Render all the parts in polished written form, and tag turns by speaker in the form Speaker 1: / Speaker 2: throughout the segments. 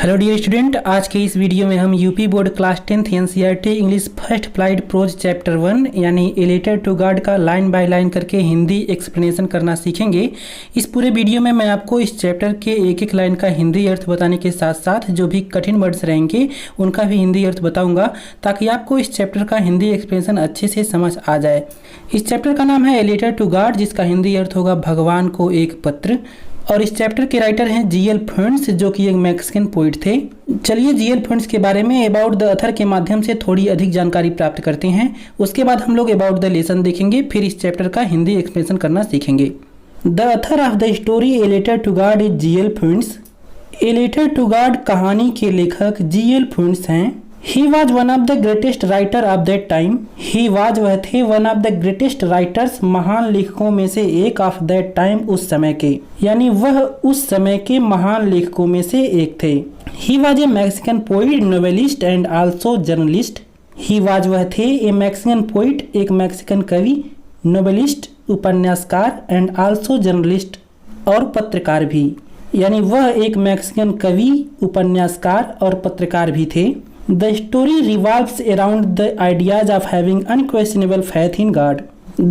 Speaker 1: Hello dear student, आज के इस वीडियो में हम UP board class 10th NCERT English first applied prose chapter 1 यानी ए लेटर टू गॉड का लाइन बाय लाइन करके हिंदी एक्सप्लेनेशन करना सीखेंगे। इस पूरे वीडियो में मैं आपको इस चैप्टर के एक एक लाइन का हिंदी अर्थ बताने के साथ साथ जो भी कठिन वर्ड्स रहेंगे उनका भी हिंदी अर्थ बताऊँगा, ताकि आपको इस चैप्टर का हिंदी एक्सप्लेनेशन अच्छे से समझ आ जाए। इस चैप्टर का नाम है ए लेटर टू गॉड, जिसका हिंदी अर्थ होगा भगवान को एक पत्र। और इस चैप्टर के राइटर हैं जीएल फ्रेंड्स, जो कि एक मैक्सिकन पोइट थे। चलिए जीएल फ्रेंड्स के बारे में अबाउट द ऑथर के माध्यम से थोड़ी अधिक जानकारी प्राप्त करते हैं। उसके बाद हम लोग अबाउट द लेसन देखेंगे, फिर इस चैप्टर का हिंदी एक्सप्लेनेशन करना सीखेंगे। The author of the story a letter to God is GL friends. A letter to God कहानी के लेखक जीएल फ्रेंड्स हैं। He was one of the greatest writer of that time. He was वह थे one of the greatest writers, महान लेखकों में से एक of that time, उस समय के, यानी वह उस समय के महान लेखकों में से एक थे। He was a Mexican poet, novelist and also journalist. He was वह थे a Mexican poet, एक मैक्सिकन कवि, novelist उपन्यासकार and also journalist और पत्रकार भी, यानी वह एक मैक्सिकन कवि, उपन्यासकार और पत्रकार भी थे। The story revolves around the ideas of having unquestionable faith in God.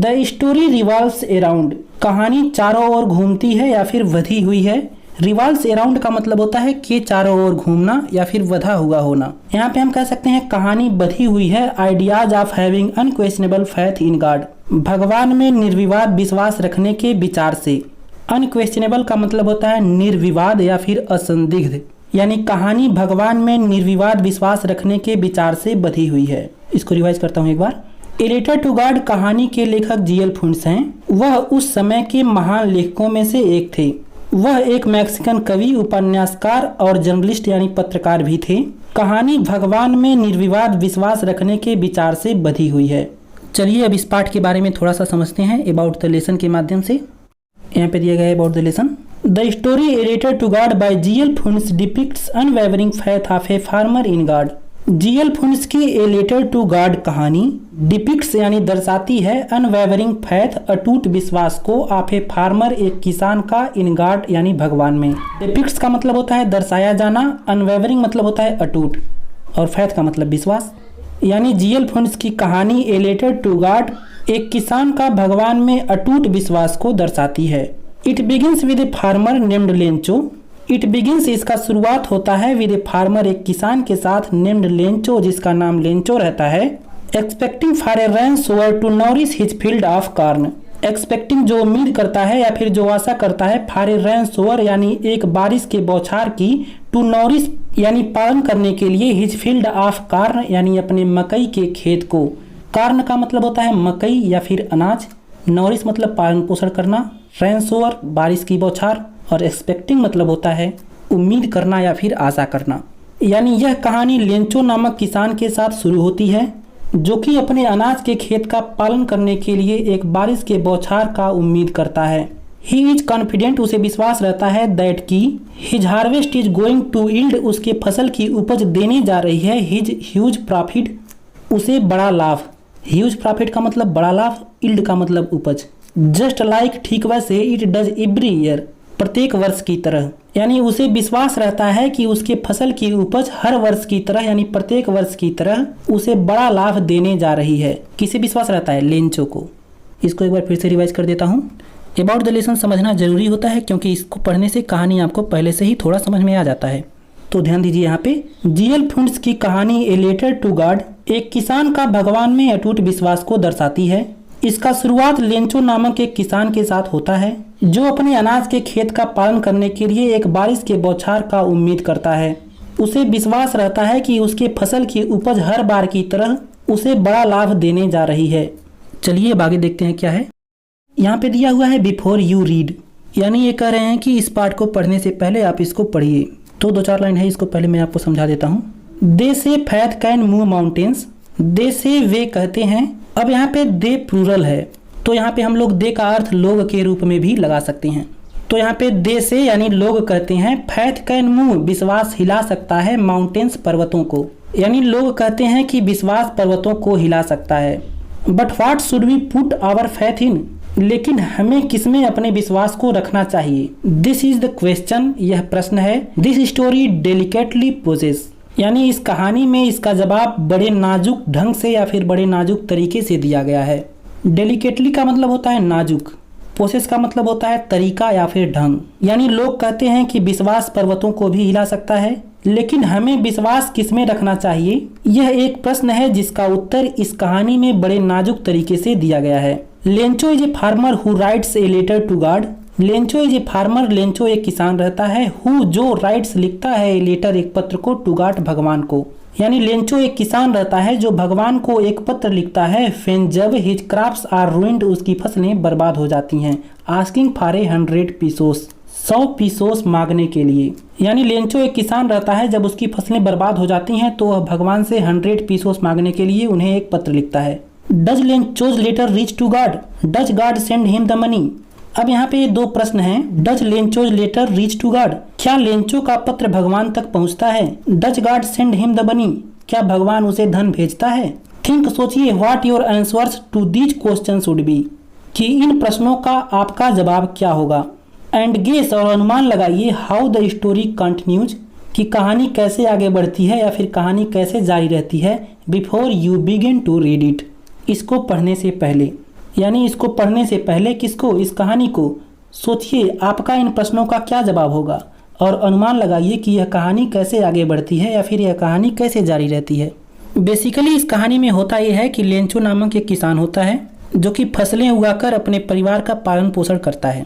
Speaker 1: The story revolves around, कहानी चारों ओर घूमती है या फिर बधी हुई है। Revolves around का मतलब होता है कि चारों ओर घूमना या फिर बधा हुआ होना। यहाँ पे हम कह सकते हैं कहानी बधी हुई है ideas of having unquestionable faith in God, भगवान में निर्विवाद विश्वास रखने के विचार से। Unquestionable का मतलब होता है निर्विवाद या फिर असंदिग्ध, यानी कहानी भगवान में निर्विवाद विश्वास रखने के विचार से बधी हुई है। इसको रिवाइज करता हूँ एक बार। ए लेटर टू गॉड कहानी के लेखक जीएल फ्रेंड्स हैं। वह उस समय के महान लेखकों में से एक थे। वह एक मैक्सिकन कवि, उपन्यासकार और जर्नलिस्ट यानी पत्रकार भी थे। कहानी भगवान में निर्विवाद विश्वास रखने के विचार से बधी हुई है। चलिए अब इस पाठ के बारे में थोड़ा सा समझते हैं अबाउट द लेसन के माध्यम से। यहाँ पे दिया गया है about the lesson. The story A Letter to God by G.L. Phuns depicts unwavering faith of a farmer in God. G.L. Phuns की A Letter to God कहानी depicts यानी दर्शाती है unwavering faith अटूट विश्वास को of a farmer एक किसान का in God यानी भगवान में। depicts का मतलब होता है दर्शाया जाना, unwavering मतलब होता है अटूट और faith का मतलब विश्वास। यानी G.L. Phuns की कहानी A Letter to God एक किसान का भगवान में अटूट विश्वास को दर्शाती है। It begins with a farmer named Lencho. It begins इसका शुरुआत होता है विद ए फार्मर एक किसान के साथ नेम्ड लेंचो, जिसका नाम लेंचो रहता है। Expecting for a rain shower to nourish his field of corn. Expecting जो उम्मीद करता है या फिर जो आशा करता है, फॉर ए रेन सोअर यानी एक बारिश के बौछार की, टू नॉरिश यानी पालन करने के लिए, हिज फील्ड ऑफ कॉर्न यानी अपने मकई के खेत को। कॉर्न का मतलब होता है मकई या फिर अनाज, नॉरिश मतलब पालन पोषण करना, रेन सोअर बारिश की बौछार और एक्सपेक्टिंग मतलब होता है उम्मीद करना या फिर आशा करना। यानी यह कहानी लेंचो नामक किसान के साथ शुरू होती है, जो कि अपने अनाज के खेत का पालन करने के लिए एक बारिश के बौछार का उम्मीद करता है। ही इज कॉन्फिडेंट, उसे विश्वास रहता है, दैट की his harvest is going to yield, उसके फसल की उपज देने जा रही है, हिज ह्यूज प्रॉफिट, उसे बड़ा लाभ। ह्यूज प्रॉफिट का मतलब बड़ा लाभ, यील्ड का मतलब उपज। जस्ट लाइक ठीक वैसे, इट डज एवरी ईयर, प्रत्येक वर्ष की तरह। यानी उसे विश्वास रहता है कि उसके फसल की उपज हर वर्ष की तरह यानी प्रत्येक वर्ष की तरह उसे बड़ा लाभ देने जा रही है। किसे विश्वास रहता है? लेंचो को। इसको एक बार फिर से रिवाइज कर देता हूँ। अबाउट द लेसन समझना जरूरी होता है, क्योंकि इसको पढ़ने से कहानी आपको पहले से ही थोड़ा समझ में आ जाता है। तो ध्यान दीजिए यहाँ पे, जीएल फ्रेंड्स की कहानी ए लेटर टू गॉड एक किसान का भगवान में अटूट विश्वास को दर्शाती है। इसका शुरुआत लेंचो नामक एक किसान के साथ होता है, जो अपने अनाज के खेत का पालन करने के लिए एक बारिश के बौछार का उम्मीद करता है। उसे विश्वास रहता है कि उसके फसल की उपज हर बार की तरह उसे बड़ा लाभ देने जा रही है। चलिए अब आगे देखते हैं क्या है। यहाँ पे दिया हुआ है बिफोर यू रीड, यानी ये कह रहे हैं कि इस पाठ को पढ़ने से पहले आप इसको पढ़िए। तो 2-4 लाइन है, इसको पहले मैं आपको समझा देता हूँ। दे से फैथ कैन मूव माउंटेन्स। दे से वे कहते हैं। अब यहाँ पे दे प्लूरल है, तो यहाँ पे हम लोग दे का अर्थ लोग के रूप में भी लगा सकते हैं। तो यहाँ पे दे से यानी लोग कहते हैं, फैथ कैन मूव विश्वास हिला सकता है, माउंटेन्स पर्वतों को, यानी लोग कहते हैं कि विश्वास पर्वतों को हिला सकता है। But what should we put our faith in, लेकिन हमें किसमें अपने विश्वास को रखना चाहिए? दिस इज द क्वेश्चन, यह प्रश्न है। दिस स्टोरी डेलिकेटली पोजेस, यानी इस कहानी में इसका जवाब बड़े नाजुक ढंग से या फिर बड़े नाजुक तरीके से दिया गया है। डेलिकेटली का मतलब होता है नाजुक, प्रोसेस का मतलब होता है तरीका या फिर ढंग। यानी लोग कहते हैं कि विश्वास पर्वतों को भी हिला सकता है, लेकिन हमें विश्वास किसमें रखना चाहिए, यह एक प्रश्न है जिसका उत्तर इस कहानी में बड़े नाजुक तरीके से दिया गया है। Lencho is a farmer who writes a letter to God. Lencho is a farmer, Lencho एक किसान रहता है, हु जो राइट्स लिखता है ए लेटर एक पत्र को, टू गॉड भगवान को। यानी लेंचो एक किसान रहता है जो भगवान को एक पत्र लिखता है फिर जब हिज क्रॉप्स आर रूइंड, उसकी फसलें बर्बाद हो जाती हैं। आस्किंग फॉर 100 पीसोस, 100 पीसोस मांगने के लिए। यानी लेंचो एक किसान रहता है, जब उसकी फसलें बर्बाद हो जाती हैं तो वह भगवान से 100 पीसोस मांगने के लिए उन्हें एक पत्र लिखता है। Does Lencho's letter reach to God, does God send him the money. अब यहाँ पे दो प्रश्न हैं। Does Lencho's letter reach to God, क्या लेंचो का पत्र भगवान तक पहुँचता है? Does God send him the money, क्या भगवान उसे धन भेजता है? थिंक, सोचिए, what your answers to these question should be, कि इन प्रश्नों का आपका जवाब क्या होगा। एंड गेस, और अनुमान लगाइए, हाउ द स्टोरी कंटिन्यूज, कि कहानी कैसे आगे बढ़ती है या फिर कहानी कैसे जारी रहती है। Before you begin to read it, इसको पढ़ने से पहले। यानी इसको पढ़ने से पहले किसको? इस कहानी को। सोचिए आपका इन प्रश्नों का क्या जवाब होगा और अनुमान लगाइए कि यह कहानी कैसे आगे बढ़ती है या फिर यह कहानी कैसे जारी रहती है। बेसिकली इस कहानी में होता यह है कि लेंचो नामक एक किसान होता है जो कि फसलें उगाकर अपने परिवार का पालन पोषण करता है।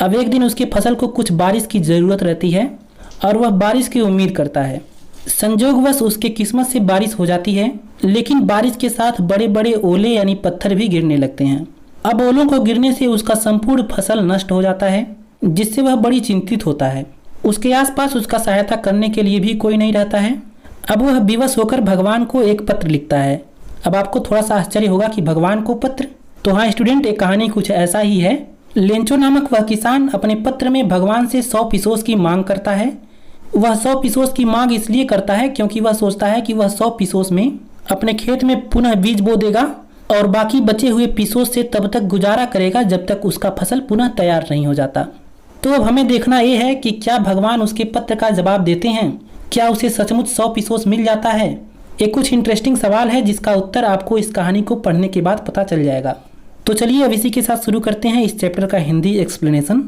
Speaker 1: अब एक दिन उसकी फसल को कुछ बारिश की ज़रूरत रहती है और वह बारिश की उम्मीद करता है। संजोगवश उसके किस्मत से बारिश हो जाती है, लेकिन बारिश के साथ बड़े बड़े ओले यानी पत्थर भी गिरने लगते हैं। अब ओलों को गिरने से उसका संपूर्ण फसल नष्ट हो जाता है, जिससे वह बड़ी चिंतित होता है। उसके आसपास उसका सहायता करने के लिए भी कोई नहीं रहता है। अब वह विवश होकर भगवान को एक पत्र लिखता है। अब आपको थोड़ा सा आश्चर्य होगा कि भगवान को पत्र, तो हाँ स्टूडेंट, एक कहानी कुछ ऐसा ही है। लेंचो नामक वह किसान अपने पत्र में भगवान से 100 पीसोस की मांग करता है। वह 100 पीसोस की मांग इसलिए करता है क्योंकि वह सोचता है कि वह 100 पीसोस में अपने खेत में पुनः बीज बो देगा और बाकी बचे हुए पीसोस से तब तक गुजारा करेगा जब तक उसका फसल पुनः तैयार नहीं हो जाता। तो अब हमें देखना यह है कि क्या भगवान उसके पत्र का जवाब देते हैं, क्या उसे सचमुच 100 पीसोस मिल जाता है। ये कुछ इंटरेस्टिंग सवाल है जिसका उत्तर आपको इस कहानी को पढ़ने के बाद पता चल जाएगा। तो चलिए अब इसी के साथ शुरू करते हैं इस चैप्टर का हिंदी एक्सप्लेनेशन।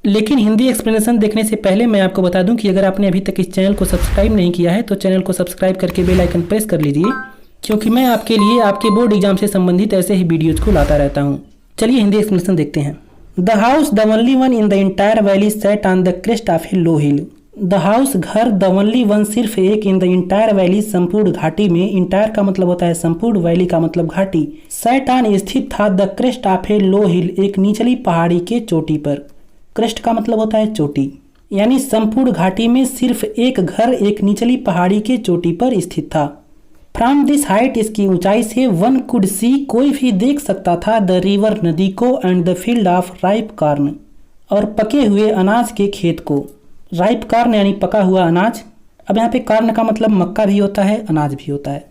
Speaker 1: लेकिन हिंदी एक्सप्लेनेशन देखने से पहले मैं आपको बता दूं कि अगर आपने अभी तक इस चैनल को सब्सक्राइब नहीं किया है तो चैनल को सब्सक्राइब करके बेल आइकन प्रेस कर लीजिए, क्योंकि मैं आपके लिए आपके बोर्ड एग्जाम से संबंधित ऐसे ही वीडियोज को लाता रहता हूँ। चलिए हिंदी एक्सप्लेनेशन देखते हैं। The house the only one in the entire valley set on the crest of A low hill. The house घर, द ओनली वन सिर्फ एक, इन द इंटायर वैली संपूर्ण घाटी में। इंटायर का मतलब होता है संपूर्ण, वैली का मतलब घाटी। सेट ऑन स्थित था द क्रेस्ट ऑफ ए लो हिल, एक निचली पहाड़ी के चोटी पर। क्रेस्ट का मतलब होता है चोटी, यानी संपूर्ण घाटी में सिर्फ एक घर एक निचली पहाड़ी के चोटी पर स्थित था। फ्रॉम दिस हाइट, इसकी ऊंचाई से, वन कुड सी, कोई भी देख सकता था, द रिवर नदी को, and the field of ripe corn, और पके हुए अनाज के खेत को। राइप कॉर्न यानी पका हुआ अनाज। अब यहाँ पे कॉर्न का मतलब मक्का भी होता है, अनाज भी होता है,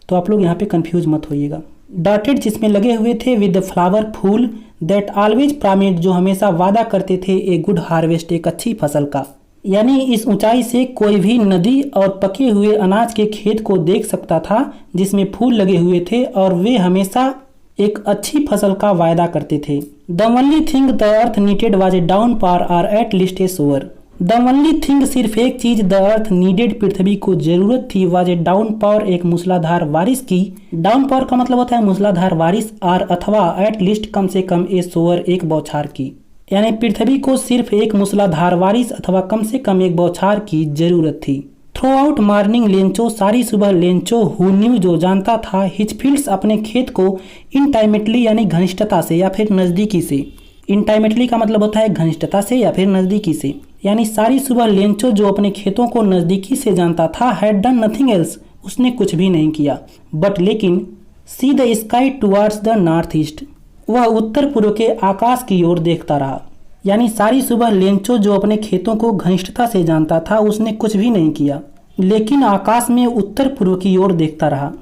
Speaker 1: तो आप लोग यहाँ पे कंफ्यूज मत होइएगा। डॉटेड जिसमें लगे हुए थे, विद फ्लावर फूल, दैट ऑलवेज प्रॉमिस्ड जो हमेशा वादा करते थे, ए गुड हार्वेस्ट एक अच्छी फसल का। यानी इस ऊंचाई से कोई भी नदी और पके हुए अनाज के खेत को देख सकता था जिसमें फूल लगे हुए थे और वे हमेशा एक अच्छी फसल का वायदा करते थे। The only thing the earth needed was a downpour और at least a shower. The only thing सिर्फ एक चीज, द अर्थ नीडेड पृथ्वी को जरूरत थी, वाज ए डाउन पावर एक मूसलाधार बारिश की। डाउन पावर का मतलब होता है मूसलाधार बारिश, और अथवा एट लीस्ट कम से कम ए सोअर एक बौछार की। यानी पृथ्वी को सिर्फ एक मूसलाधार बारिश अथवा कम से कम एक बौछार की जरूरत थी। थ्रू आउट मॉर्निंग लेंचो, सारी सुबह लेंचो, हु न्यू जो जानता था, हिज फील्ड्स अपने खेत को, इंटाइमेटली यानी घनिष्ठता से या फिर नजदीकी से। इंटाइमेटली का मतलब होता है घनिष्ठता से या फिर नजदीकी से। यानी सारी सुबह लेंचो जो अपने खेतों को नजदीकी से जानता था, हैड डन नथिंग एल्स, उसने कुछ भी नहीं किया। बट लेकिन, see the sky towards the north east, वह उत्तर पूर्व के आकाश की ओर देखता रहा। यानी सारी सुबह लेंचो जो अपने खेतों को घनिष्ठता से जानता था, उसने कुछ भी नहीं किया, लेकिन आकाश में उत्तर पूर्व की ओर देखता रहा।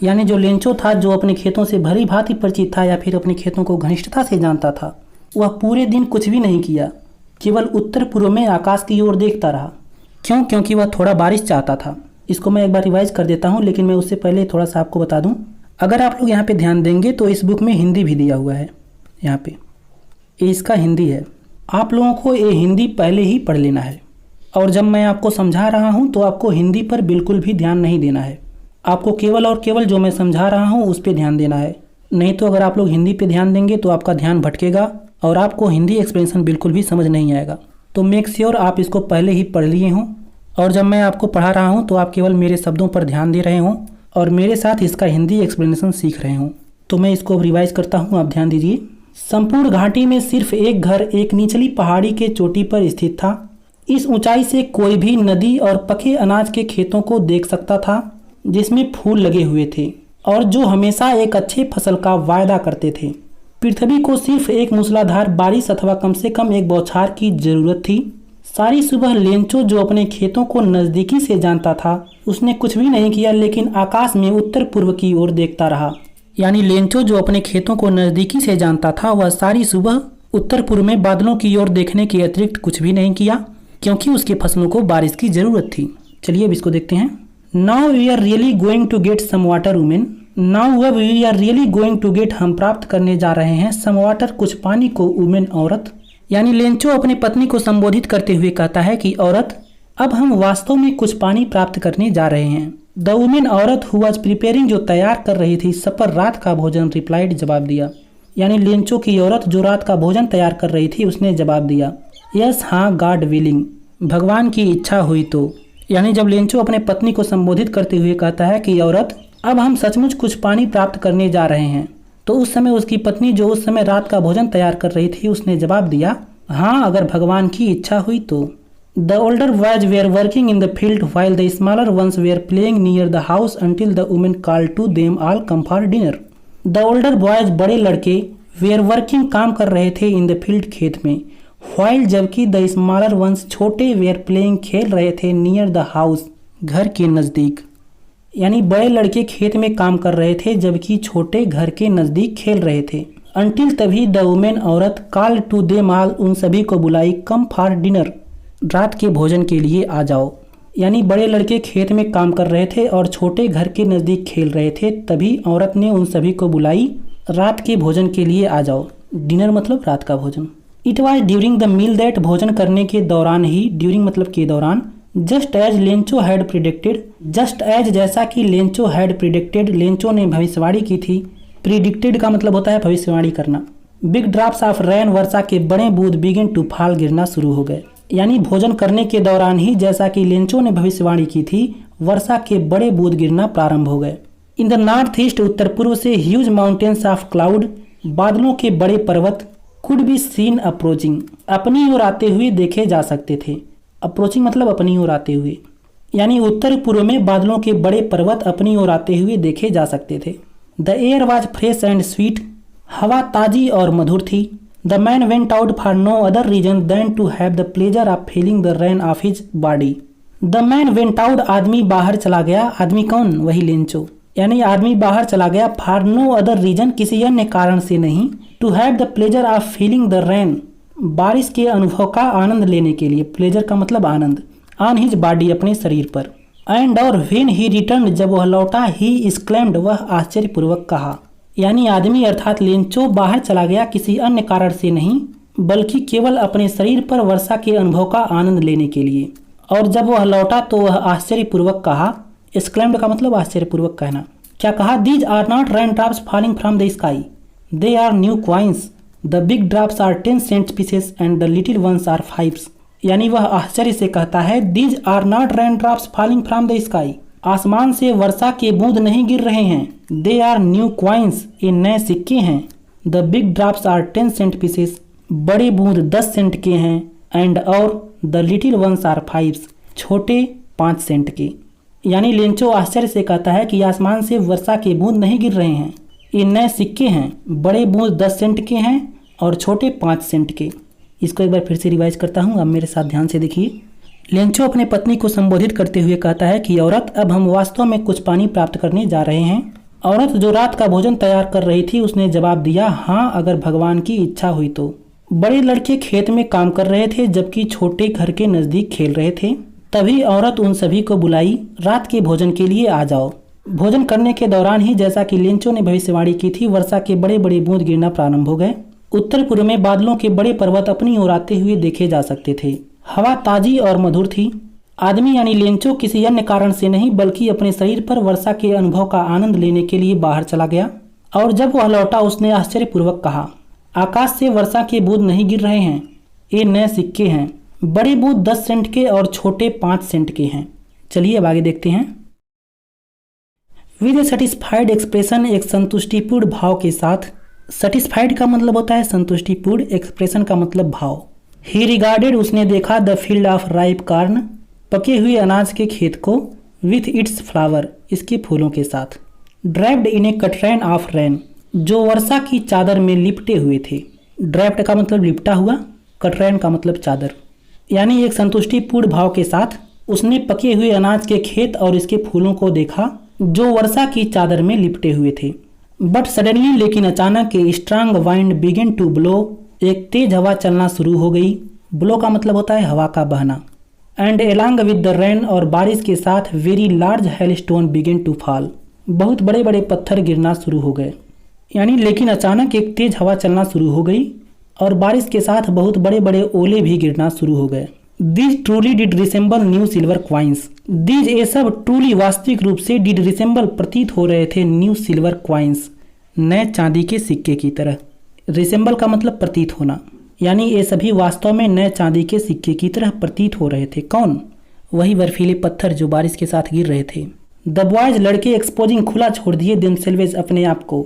Speaker 1: यानी जो लेंचो था, जो अपने खेतों से भली भांति परिचित था या फिर अपने खेतों को घनिष्ठता से जानता था, वह पूरे दिन कुछ भी नहीं किया, केवल उत्तर पूर्व में आकाश की ओर देखता रहा। क्यों? क्योंकि वह थोड़ा बारिश चाहता था। इसको मैं एक बार रिवाइज कर देता हूँ, लेकिन मैं उससे पहले थोड़ा सा आपको बता दूँ। अगर आप लोग यहाँ पे ध्यान देंगे तो इस बुक में हिंदी भी दिया हुआ है। यहाँ पे ये इसका हिंदी है। आप लोगों को ये हिंदी पहले ही पढ़ लेना है, और जब मैं आपको समझा रहा हूँ तो आपको हिंदी पर बिल्कुल भी ध्यान नहीं देना है। आपको केवल और केवल जो मैं समझा रहा हूँ उस पर ध्यान देना है। नहीं तो अगर आप लोग हिंदी पे ध्यान देंगे तो आपका ध्यान भटकेगा और आपको हिंदी एक्सप्लेनेशन बिल्कुल भी समझ नहीं आएगा। तो मेक श्योर आप इसको पहले ही पढ़ लिए हों, और जब मैं आपको पढ़ा रहा हूँ तो आप केवल मेरे शब्दों पर ध्यान दे रहे हों और मेरे साथ इसका हिंदी एक्सप्लेनेशन सीख रहे हों। तो मैं इसको अब रिवाइज करता हूँ, आप ध्यान दीजिए। संपूर्ण घाटी में सिर्फ एक घर एक निचली पहाड़ी के चोटी पर स्थित था। इस ऊंचाई से कोई भी नदी और पके अनाज के खेतों को देख सकता था, जिसमें फूल लगे हुए थे और जो हमेशा एक अच्छे फसल का वायदा करते थे। पृथ्वी को सिर्फ एक मूसलाधार बारिश अथवा कम से कम एक बौछार की जरूरत थी। सारी सुबह लेंचो, जो अपने खेतों को नजदीकी से जानता था, उसने कुछ भी नहीं किया, लेकिन आकाश में उत्तर पूर्व की ओर देखता रहा। यानी लेंचो जो अपने खेतों को नजदीकी से जानता था, वह सारी सुबह उत्तर पूर्व में बादलों की ओर देखने के अतिरिक्त कुछ भी नहीं किया, क्योंकि उसके फसलों को बारिश की जरूरत थी। चलिए अब इसको देखते हैं। Now we are really going to get some water women. Now अब we are really going to get, हम प्राप्त करने जा रहे हैं, सम वाटर, कुछ पानी को, वुमेन, औरत। यानी लेंचो अपनी पत्नी को संबोधित करते हुए कहता है कि औरत, अब हम वास्तव में कुछ पानी प्राप्त करने जा रहे हैं। द वुमेन, औरत, हु वाज प्रिपेयरिंग, जो तैयार कर रही थी, सपर, रात का भोजन, रिप्लाइड, जवाब दिया। यानी लेंचो की औरत जो रात का भोजन तैयार कर रही थी, उसने जवाब दिया, यस, हाँ, गॉड विलिंग, भगवान की इच्छा हुई तो। यानी जब लेंचो अपने पत्नी को संबोधित करते हुए कहता है कि औरत, अब हम सचमुच कुछ पानी प्राप्त करने जा रहे हैं, तो उस समय उसकी पत्नी, जो उस समय रात का भोजन तैयार कर रही थी, उसने जवाब दिया, हाँ, अगर भगवान की इच्छा हुई तो। The older boys were working in the field while the smaller ones were playing near the house until the women called to them all come for dinner. The older boys, बड़े लड़के, वेयर वर्किंग, काम कर रहे थे, इन the field, खेत में, while, जबकि, the smaller once, छोटे, वेयर प्लेइंग, खेल रहे थे, नियर द हाउस, घर के नज़दीक। यानी बड़े लड़के खेत में काम कर रहे थे, जबकि छोटे घर के नज़दीक खेल रहे थे। अंटिल, तभी, द वुमेन, औरत, कॉल्ड टू देम ऑल, उन सभी को बुलाई, कम फॉर डिनर, रात के भोजन के लिए आ जाओ। यानी बड़े लड़के खेत में काम कर रहे थे और छोटे घर के नज़दीक खेल रहे थे, तभी औरत ने उन सभी को बुलाई, रात के भोजन के लिए आ जाओ। डिनर मतलब रात का भोजन। It was during the meal that, भोजन करने के दौरान ही, ड्यूरिंग मतलब के दौरान, just as Lencho had predicted, just as, जैसा कि, लेंचो हैड प्रिडिक्टेड, लेंचो ने भविष्यवाणी की थी। प्रिडिक्टेड का मतलब होता है भविष्यवाणी करना। बिग ड्रॉप्स ऑफ रेन, वर्षा के बड़े बूंद, बिगिन टू फॉल, गिरना शुरू हो गए। यानी भोजन करने के दौरान ही, जैसा कि लेंचो ने भविष्यवाणी की थी, वर्षा के बड़े बूंद गिरना प्रारंभ हो गए। इन द नॉर्थ ईस्ट, उत्तर पूर्व से, ह्यूज माउंटेन्स ऑफ क्लाउड, बादलों के बड़े पर्वत, कुड बी सीन अप्रोचिंग, अपनी ओर आते हुए देखे जा सकते थे। अप्रोचिंग मतलब अपनी ओर आते हुए। यानी उत्तर पूर्व में बादलों के बड़े पर्वत अपनी ओर आते हुए देखे जा सकते थे। The air was fresh and sweet, हवा ताजी और मधुर थी। The man went out for no other reason than to have the pleasure of feeling the rain of his body. The man went out, आदमी बाहर चला गया। आदमी कौन? वही लेंचो। यानी आदमी बाहर चला गया, फॉर नो अदर रीजन, किसी अन्य कारण से नहीं, to have the pleasure of feeling the rain, बारिश के अनुभव का आनंद लेने के लिए। प्लेजर का मतलब आनंद। ऑन हिज बॉडी, अपने शरीर पर। एंड, और, व्हेन ही रिटर्न, जब वह लौटा, ही एक्सक्लेम्ड, वह आश्चर्यपूर्वक कहा। यानी आदमी अर्थात लेंचो बाहर चला गया किसी अन्य कारण से नहीं, बल्कि केवल अपने शरीर पर वर्षा के अनुभव का आनंद लेने के लिए। और जब वह लौटा तो वह आश्चर्यपूर्वक कहा। एक्सक्लेम्ड का मतलब आश्चर्यपूर्वक कहना। क्या कहा? These are not rain drops falling from the sky, they are new coins, the big drops are 10 cent pieces and the little ones are 5। यानी वह आश्चर्य से कहता है, these are not rain drops falling from the sky, आसमान से वर्षा के बूंद नहीं गिर रहे हैं। दे आर न्यू क्वाइंस, ये नए सिक्के हैं। The big drops are 10 cent pieces, बड़े बूंद 10 सेंट के हैं। एंड, और, द लिटिल वंस आर 5, छोटे 5 सेंट के। यानी लेंचो आश्चर्य से कहता है कि आसमान से वर्षा के बूंद नहीं गिर रहे हैं, ये नए सिक्के हैं, बड़े बूंद 10 सेंट के हैं और छोटे 5 सेंट के। इसको एक बार फिर से रिवाइज करता हूँ, आप मेरे साथ ध्यान से देखिए। लेंचो अपने पत्नी को संबोधित करते हुए कहता है कि औरत, अब हम वास्तव में कुछ पानी प्राप्त करने जा रहे हैं। औरत जो रात का भोजन तैयार कर रही थी उसने जवाब दिया, हाँ अगर भगवान की इच्छा हुई तो। बड़े लड़के खेत में काम कर रहे थे जबकि छोटे घर के नज़दीक खेल रहे थे। तभी औरत उन सभी को बुलाई, रात के भोजन के लिए आ जाओ। भोजन करने के दौरान ही जैसा कि लेंचो ने भविष्यवाणी की थी, वर्षा के बड़े बड़े बूंद गिरना प्रारंभ हो गए। उत्तर पूर्व में बादलों के बड़े पर्वत अपनी ओर आते हुए देखे जा सकते थे। हवा ताजी और मधुर थी। आदमी यानी लेंचो किसी अन्य कारण से नहीं बल्कि अपने शरीर पर वर्षा के अनुभव का आनंद लेने के लिए बाहर चला गया। और जब वह लौटा उसने आश्चर्यपूर्वक कहा, आकाश से वर्षा के बूंद नहीं गिर रहे हैं, ये नए सिक्के हैं। बड़े बूंद 10 सेंट के और छोटे 5 सेंट के हैं। चलिए अब आगे देखते हैं। विद ए सेटिस्फाइड एक्सप्रेशन, एक संतुष्टिपूर्ण भाव के साथ। सेटिस्फाइड का मतलब होता है संतुष्टिपूर्ण, एक्सप्रेशन का मतलब भाव। ही रिगार्डेड, उसने देखा, the field of ripe corn, पके हुए अनाज के खेत को, विथ इट्स फ्लावर, इसके फूलों के साथ। Draped in a curtain of rain, जो वर्षा की चादर में लिपटे हुए थे। ड्रैप्ड का मतलब लिपटा हुआ, कटरैन का मतलब चादर। यानी एक संतुष्टिपूर्ण भाव के साथ उसने पके हुए अनाज के खेत और इसके फूलों को देखा जो वर्षा की चादर में लिपटे हुए थे। बट सडनली, लेकिन अचानक, a strong wind begin to blow, एक तेज हवा चलना शुरू हो गई। ब्लो का मतलब होता है हवा का बहना। And along with the rain, और बारिश के साथ, very large hailstone begin to fall, बहुत बड़े बड़े पत्थर गिरना शुरू हो गए। यानी लेकिन अचानक एक तेज हवा चलना शुरू हो गई और बारिश के साथ बहुत बड़े बड़े ओले भी गिरना शुरू हो गए। These truly did resemble new silver coins, these ये सब ट्रूली वास्तविक रूप से, डिड रिसेंबल प्रतीत हो रहे थे, न्यू सिल्वर क्वाइंस, नए चांदी के सिक्के की तरह। रिसेंबल का मतलब प्रतीत होना, यानी ये सभी वास्तव में नए चांदी के सिक्के की तरह प्रतीत हो रहे थे। कौन? वही बर्फीले पत्थर जो बारिश के साथ गिर रहे थे। द बॉयज, लड़के, एक्सपोजिंग, खुला छोड़ दिए, देमसेल्वेज, अपने आप को,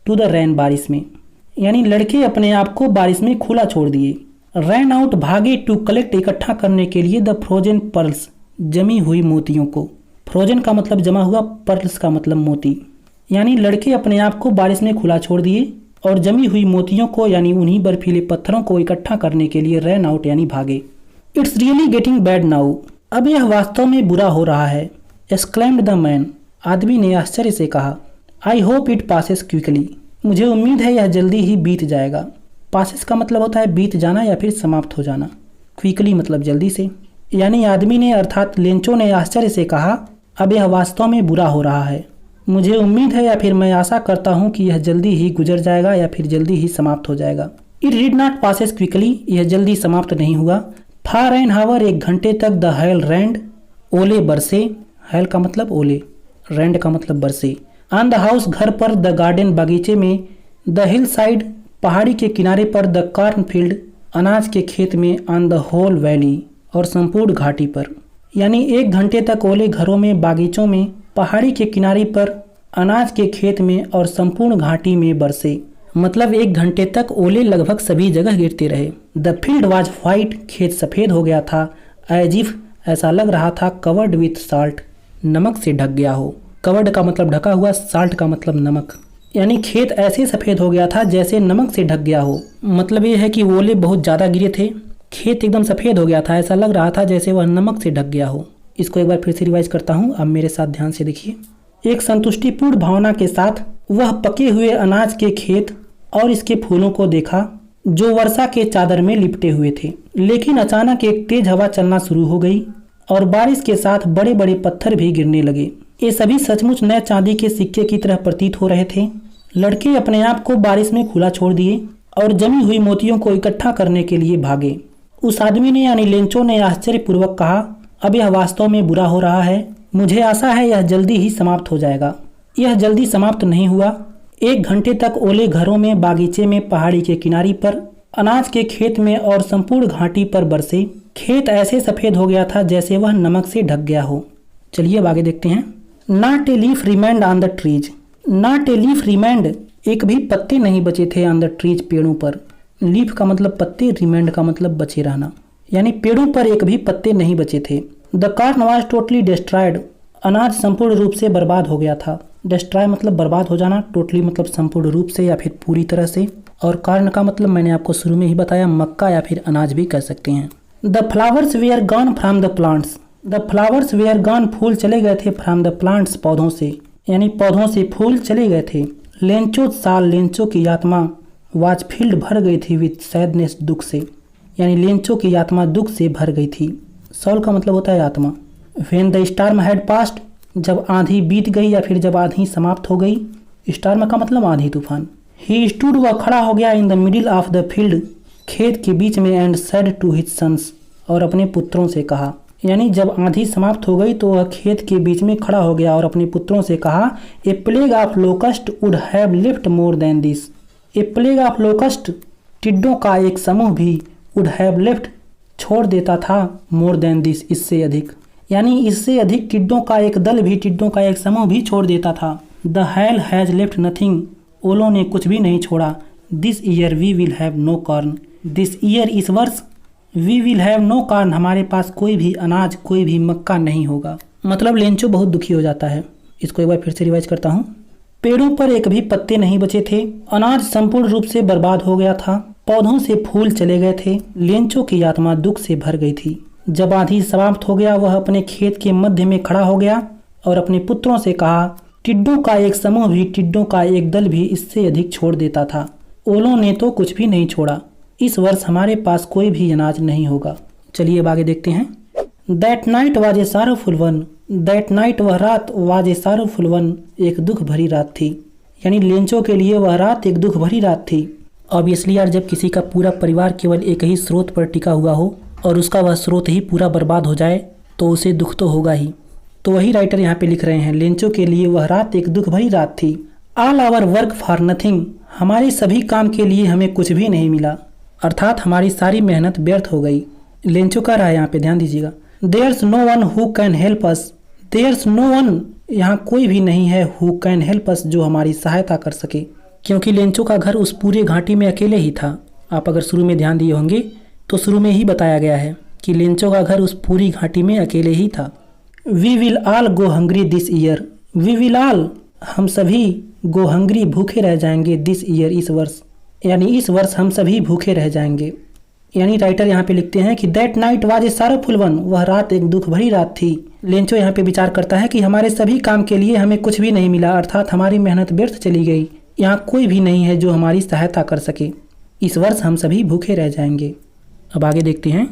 Speaker 1: टू द रैन, बारिश में। यानी लड़के अपने आप को बारिश में खुला छोड़ दिए। रैन आउट, भागे, टू कलेक्ट, इकट्ठा करने के लिए, द फ्रोजन पर्ल्स, जमी हुई मोतियों को। फ्रोजन का मतलब जमा हुआ, पर्ल्स का मतलब मोती। यानी लड़के अपने आप को बारिश में खुला छोड़ दिए और जमी हुई मोतियों को यानी उन्हीं बर्फीले पत्थरों को इकट्ठा करने के लिए रैन आउट यानी भागे। It's really getting bad now, अब यह वास्तव में बुरा हो रहा है। एक्सक्लेम्ड द मैन, आदमी ने आश्चर्य से कहा। I hope it passes quickly, मुझे उम्मीद है यह जल्दी ही बीत जाएगा। पासेस का मतलब होता है बीत जाना या फिर समाप्त हो जाना। क्विकली मतलब जल्दी से। यानी आदमी ने अर्थात लेंचो ने आश्चर्य से कहा, अब यह वास्तव में बुरा हो रहा है। मुझे उम्मीद है या फिर मैं आशा करता हूँ कि यह जल्दी ही गुजर जाएगा या फिर जल्दी ही समाप्त हो जाएगा। It did not passes quickly, यह जल्दी समाप्त नहीं हुआ। फॉर एन हावर, 1 घंटे तक, द हैल रैंड, ओले बरसे। हैल का मतलब ओले, रैंड का मतलब बरसे। ऑन द हाउस, घर पर, द गार्डन, बगीचे में, द हिल साइड, पहाड़ी के किनारे पर, द कॉर्न फील्ड, अनाज के खेत में, ऑन द होल वैली, और संपूर्ण घाटी पर। यानी 1 घंटे तक ओले घरों में, बागीचों में, पहाड़ी के किनारे पर, अनाज के खेत में और संपूर्ण घाटी में बरसे। मतलब 1 घंटे तक ओले लगभग सभी जगह गिरते रहे। द फील्ड वाज व्हाइट, खेत सफ़ेद हो गया था। एज इफ, ऐसा लग रहा था। कवर्ड विथ साल्ट, नमक से ढक गया हो। कवर्ड का मतलब ढका हुआ, साल्ट का मतलब नमक। यानी खेत ऐसे सफ़ेद हो गया था जैसे नमक से ढक गया हो। मतलब ये है कि ओले बहुत ज़्यादा गिरे थे, खेत एकदम सफ़ेद हो गया था, ऐसा लग रहा था जैसे वह नमक से ढक गया हो। इसको एक बार फिर से रिवाइज करता हूँ, अब मेरे साथ ध्यान से देखिए। एक संतुष्टिपूर्ण भावना के साथ वह पके हुए अनाज के खेत और इसके फूलों को देखा जो वर्षा के चादर में लिपटे हुए थे। लेकिन अचानक एक तेज हवा चलना शुरू हो गई और बारिश के साथ बड़े बड़े पत्थर भी गिरने लगे। ये सभी सचमुच नए चांदी के सिक्के की तरह प्रतीत हो रहे थे। लड़के अपने आप को बारिश में खुला छोड़ दिए और जमी हुई मोतियों को इकट्ठा करने के लिए भागे। उस आदमी ने यानी लेंचो ने आश्चर्यपूर्वक कहा, अब यह वास्तव में बुरा हो रहा है। मुझे आशा है यह जल्दी ही समाप्त हो जाएगा। यह जल्दी समाप्त नहीं हुआ। 1 घंटे तक ओले घरों में, बागीचे में, पहाड़ी के किनारे पर, अनाज के खेत में और संपूर्ण घाटी पर बरसे। खेत ऐसे सफ़ेद हो गया था जैसे वह नमक से ढक गया हो। चलिए अब आगे देखते हैं। Not a leaf remained on the trees, not a leaf remained, एक भी पत्ते नहीं बचे थे ऑन द ट्रीज, पेड़ों पर। लीफ का मतलब पत्ते, रिमेंड का मतलब बचे रहना, यानी पेड़ों पर एक भी पत्ते नहीं बचे थे। The corn was totally destroyed, अनाज संपूर्ण रूप से बर्बाद हो गया था। डिस्ट्रॉय मतलब बर्बाद हो जाना, टोटली मतलब संपूर्ण रूप से या फिर पूरी तरह से, और कॉर्न का मतलब मैंने आपको शुरू में ही बताया, मक्का या फिर अनाज भी कह सकते हैं। The flowers were gone from the plants, the flowers were gone, फूल चले गए थे, फ्रॉम द प्लांट्स, पौधों से। यानी पौधों से फूल चले गए थे। लेंचो साल, लेंचो की आत्मा वाज फील्ड भर गई थी विथ सैडनेस, दुख से, यानी लेंचो की आत्मा दुख से भर गई थी। सॉल का मतलब होता है आत्मा। When the storm had passed, जब आंधी बीत गई या फिर जब आंधी समाप्त हो गई। स्टार्म का मतलब आंधी तूफान। ही स्टूड, वह खड़ा हो गया, in the middle of the field, खेत के बीच में, and said to his sons, और अपने पुत्रों से कहा। यानी जब आंधी समाप्त हो गई तो वह खेत के बीच में खड़ा हो गया और अपने पुत्रों से कहा, a plague of locust would have left more than this. A plague of locust, टिड्डों का एक समूह भी, वुड हैव लेफ्ट, छोड़ देता था, मोर देन दिस, इससे अधिक, यानी इससे अधिक टिड्डों का एक दल भी, टिड्डों का एक समूह भी छोड़ देता था। The hail has left nothing, ओलों ने कुछ भी नहीं छोड़ा। This year we will have no corn, this year, इस वर्ष, we will have no corn, हमारे पास कोई भी अनाज, कोई भी मक्का नहीं होगा। मतलब लेंचो बहुत दुखी हो जाता है। इसको एक बार फिर से रिवाइज करता हूँ। पेड़ों पर एक भी पत्ते नहीं बचे थे, अनाज संपूर्ण रूप से बर्बाद हो गया था, पौधों से फूल चले गए थे, लेंचो की आत्मा दुख से भर गई थी। जब आंधी समाप्त हो गया वह अपने खेत के मध्य में खड़ा हो गया और अपने पुत्रों से कहा, टिड्डों का एक समूह भी, टिड्डों का एक दल भी इससे अधिक छोड़ देता था, ओलों ने तो कुछ भी नहीं छोड़ा, इस वर्ष हमारे पास कोई भी अनाज नहीं होगा। चलिए अब आगे देखते हैं। That night was a sorrowful one, that night, वह रात, वाज ए सॉरोफुल वन, एक दुख भरी रात थी, यानी लेंचो के लिए वह रात एक दुख भरी रात थी। ऑब्वियसली यार, जब किसी का पूरा परिवार केवल एक ही स्रोत पर टिका हुआ हो और उसका वह स्रोत ही पूरा बर्बाद हो जाए तो उसे दुख तो होगा ही। तो वही राइटर यहाँ पे लिख रहे हैं, लेंचो के लिए वह रात एक दुख भरी रात थी। All our work for nothing, हमारे सभी काम के लिए हमें कुछ भी नहीं मिला, अर्थात हमारी सारी मेहनत व्यर्थ हो गई। लेंचो कह रहा है यहाँ पे, ध्यान दीजिएगा। There's no one who can help us, there's no one, यहाँ कोई भी नहीं है, हु कैन हेल्प अस, जो हमारी सहायता कर सके, क्योंकि लेंचो का घर उस पूरे घाटी में अकेले ही था। आप अगर शुरू में ध्यान दिए होंगे तो शुरू में ही बताया गया है कि लेंचो का घर उस पूरी घाटी में अकेले ही था। We will all go hungry this year, we will all, हम सभी, गो हंग्री, भूखे रह जाएंगे, दिस ईयर, इस वर्ष, यानी इस वर्ष हम सभी भूखे रह जाएंगे। यानी राइटर यहाँ पे लिखते हैं कि that night was a sorrowful one, वह रात एक दुख भरी रात थी। लेंचो यहाँ पे विचार करता है कि हमारे सभी काम के लिए हमें कुछ भी नहीं मिला, अर्थात हमारी मेहनत व्यर्थ चली गई, यहाँ कोई भी नहीं है जो हमारी सहायता कर सके, इस वर्ष हम सभी भूखे रह जाएंगे। अब आगे देखते हैं।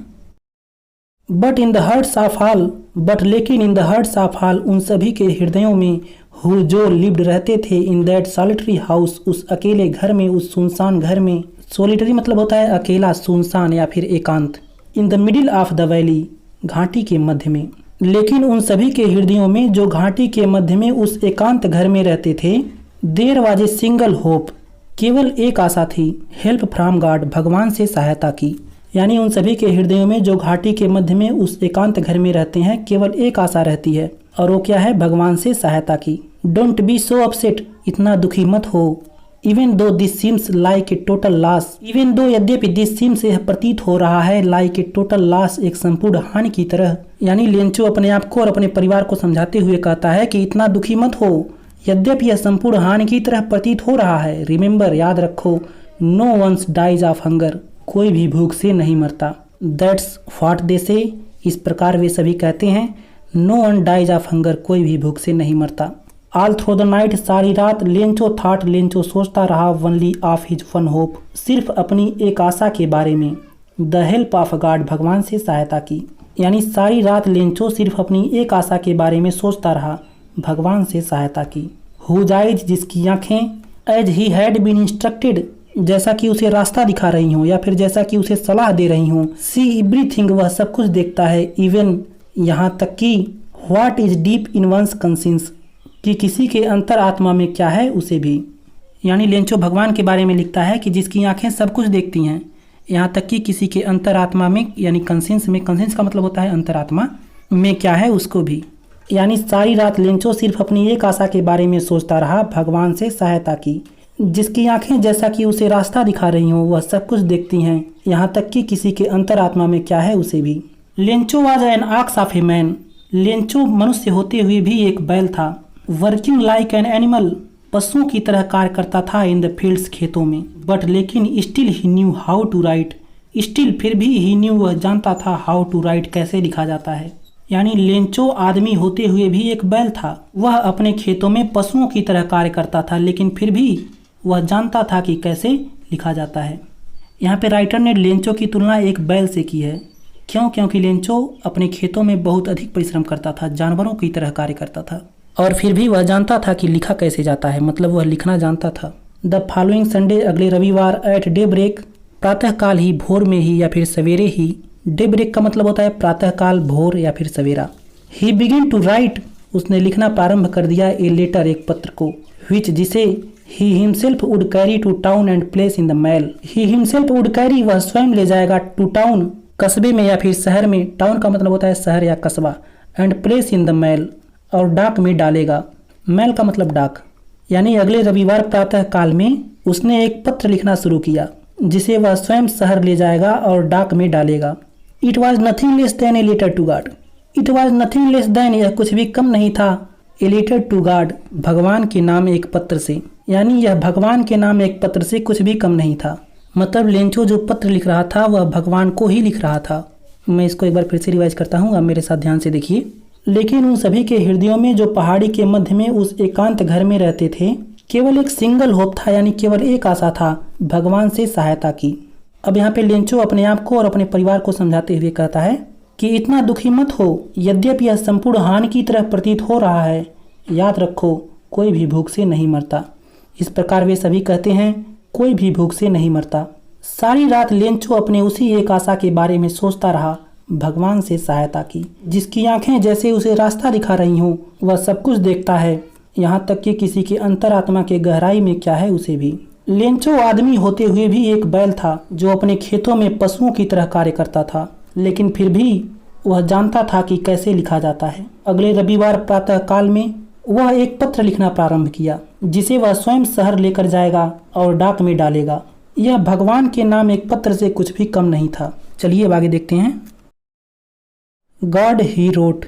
Speaker 1: But in the hearts of all, but लेकिन in the hearts of all, उन सभी के हृदयों में, हु जो लिव्ड रहते थे, इन दैट सॉलिटरी हाउस, उस अकेले घर में, उस सुनसान घर में। सॉलिटरी मतलब होता है अकेला, सुनसान या फिर एकांत। इन the middle of the valley, घाटी के मध्य में। लेकिन उन सभी के हृदयों में जो घाटी के मध्य में उस एकांत घर में रहते थे, there was a single hope, केवल एक आशा थी, हेल्प फ्रॉम गॉड, भगवान से सहायता की। यानी उन सभी के हृदयों में जो घाटी के मध्य में उस एकांत घर में रहते हैं, केवल एक आशा रहती है, और वो क्या है, भगवान से सहायता की। डोंट बी सो अपसेट, इतना दुखी मत हो। Even though this seems like a total loss, even though, यद्यपि, दिस सीम से प्रतीत हो रहा है, लाइक ए टोटल लॉस, एक संपूर्ण हानि की तरह। यानी लेंचो अपने आप को और अपने परिवार को समझाते हुए कहता है कि इतना दुखी मत हो, यद्यपि यह संपूर्ण हानि की तरह प्रतीत हो रहा है। रिमेंबर, याद रखो, no ones dies of hunger, कोई भी भूख से नहीं मरता। दैट्स व्हाट दे से, इस प्रकार वे सभी कहते हैं। No one dies of hunger, कोई भी भूख से नहीं मरता। ऑल थ्रू द नाइट, सारी रात, लेंचो थॉट, लेंचो सोचता रहा, only of his one hope, सिर्फ अपनी एक आशा के बारे में। द हेल्प ऑफ गॉड, भगवान से सहायता की। यानी सारी रात लेंचो सिर्फ अपनी एक आशा के बारे में सोचता रहा, भगवान से सहायता की। हुज आइज, जिसकी आंखें, as he had been instructed, जैसा कि उसे रास्ता दिखा रही हूँ या फिर जैसा कि उसे सलाह दे रही हूँ। सी एवरीथिंग, वह सब कुछ देखता है। इवन, यहाँ तक कि, what is deep in one's conscience, कि किसी के अंतर आत्मा में क्या है उसे भी। यानी लेंचो भगवान के बारे में लिखता है कि जिसकी आंखें सब कुछ देखती हैं, यहाँ तक कि किसी के अंतर आत्मा में, यानी कंसियंस में, कंसियंस का मतलब होता है अंतरात्मा में क्या है उसको भी। यानी सारी रात लेंचो सिर्फ अपनी एक आशा के बारे में सोचता रहा, भगवान से सहायता की। जिसकी आंखें, जैसा कि उसे रास्ता दिखा रही हों, वह सब कुछ देखती हैं, यहाँ तक कि किसी के अंतरात्मा में क्या है उसे भी। Lencho was an ox of a man, Lencho मनुष्य होते हुए भी एक बैल था। वर्किंग लाइक एन एनिमल, पशुओं की तरह कार्य करता था। इन द फील्ड्स, खेतों में। बट लेकिन, still he knew how to write, still फिर भी ही न्यू, वह जानता था, हाउ टू राइट, कैसे लिखा जाता है। यानी लेंचो आदमी होते हुए भी एक बैल था। वह अपने खेतों में पशुओं की तरह कार्य करता था, लेकिन फिर भी वह जानता था कि कैसे लिखा जाता है। यहाँ पे राइटर ने लेंचो की तुलना एक बैल से की है। क्यों? क्योंकि लेंचो अपने खेतों में बहुत अधिक परिश्रम करता था, जानवरों की तरह कार्य करता था, और फिर भी वह जानता था कि लिखा कैसे जाता है, मतलब वह लिखना जानता था। द फॉलोइंग संडे, अगले रविवार, एट डे ब्रेक, प्रातःकाल ही, भोर में ही या फिर सवेरे ही। डे ब्रेक का मतलब होता है प्रातःकाल, भोर या फिर सवेरा। ही बिगिन टू राइट, उसने लिखना प्रारंभ कर दिया, ए लेटर, एक पत्र को, विच, जिसे he himself would carry to town and place in the mail. He himself would carry, वह स्वयं ले जाएगा, टू टाउन, कस्बे में या फिर शहर में, टाउन का मतलब होता है शहर या कस्बा, and place in the mail, और डाक में डालेगा। मेल का मतलब डाक। यानी अगले रविवार प्रातः काल में उसने एक पत्र लिखना शुरू किया, जिसे वह स्वयं शहर ले जाएगा और डाक में डालेगा। It was nothing less than a letter to God. It was nothing less than, यह कुछ भी कम नहीं था, ए लेटर टू गॉड, भगवान के नाम एक पत्र से। यानी यह भगवान के नाम एक पत्र से कुछ भी कम नहीं था। मतलब लेंचो जो पत्र लिख रहा था वह भगवान को ही लिख रहा था। मैं इसको एक बार फिर से रिवाइज करता हूँ, आप मेरे साथ ध्यान से देखिए। लेकिन उन सभी के हृदयों में जो पहाड़ी के मध्य में उस एकांत घर में रहते थे, केवल एक सिंगल होप था, यानी केवल एक आशा था, भगवान से सहायता की। अब यहाँ पे लेंचो अपने आप को और अपने परिवार को समझाते हुए कहता है कि इतना दुखी मत हो, यद्यपि यह संपूर्ण हानि की तरह प्रतीत हो रहा है, याद रखो कोई भी भूख से नहीं मरता। इस प्रकार वे सभी कहते हैं, कोई भी भूख से नहीं मरता। सारी रात लेंचो अपने उसी एक आशा के बारे में सोचता रहा, भगवान से सहायता की, जिसकी आंखें जैसे उसे रास्ता दिखा रही हों। वह सब कुछ देखता है, यहाँ तक कि किसी के अंतरात्मा के गहराई में क्या है उसे भी। लेंचो आदमी होते हुए भी एक बैल था, जो अपने खेतों में पशुओं की तरह कार्य करता था, लेकिन फिर भी वह जानता था कि कैसे लिखा जाता है। अगले रविवार प्रातः काल में वह एक पत्र लिखना प्रारंभ किया, जिसे वह स्वयं शहर लेकर जाएगा और डाक में डालेगा। यह भगवान के नाम एक पत्र से कुछ भी कम नहीं था। चलिए अब आगे देखते हैं। गॉड ही रोट,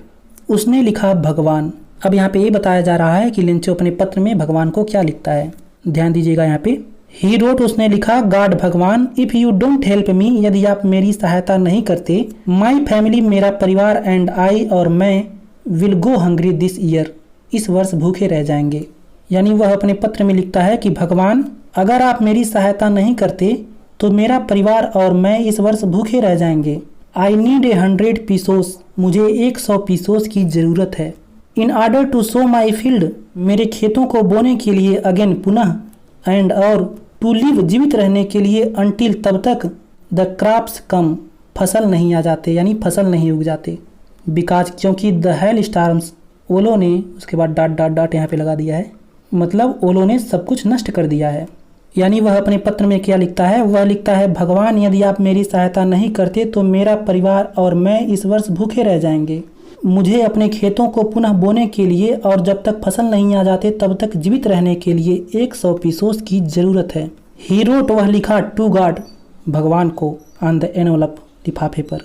Speaker 1: उसने लिखा भगवान। अब यहाँ पे ये बताया जा रहा है कि लेंचो अपने पत्र में भगवान को क्या लिखता है। ध्यान दीजिएगा यहाँ पे। ही रोट, उसने लिखा, गॉड, भगवान, if you don't help me, यदि आप मेरी सहायता नहीं करते, माई फैमिली, मेरा परिवार, एंड आई, और मैं, will go hungry this year, इस वर्ष भूखे रह जाएंगे। यानी वह अपने पत्र में लिखता है कि भगवान, अगर आप मेरी सहायता नहीं करते तो मेरा परिवार और मैं इस वर्ष भूखे रह जाएंगे। आई नीड 100 पीसोस, मुझे 100 पीसोस की ज़रूरत है। In order to sow my field, मेरे खेतों को बोने के लिए, अगेन, पुनः, एंड, और, टू लिव, जीवित रहने के लिए, अनटिल, तब तक, द क्रॉप्स कम, फसल नहीं आ जाते, यानी फसल नहीं उग जाते। बिकॉज, क्योंकि, द हेल स्टार्म्स, ओलों ने, उसके बाद डॉट डॉट डॉट यहाँ पे लगा दिया है, मतलब ओलों ने सब कुछ नष्ट कर दिया है। यानी वह अपने पत्र में क्या लिखता है? वह लिखता है, भगवान, यदि आप मेरी सहायता नहीं करते तो मेरा परिवार और मैं इस वर्ष भूखे रह जाएंगे। मुझे अपने खेतों को पुनः बोने के लिए और जब तक फसल नहीं आ जाते तब तक जीवित रहने के लिए 100 पीसोस की ज़रूरत है। ही रोट, वह लिखा, टू गॉड, भगवान को, ऑन द एनवलप, लिफाफे पर।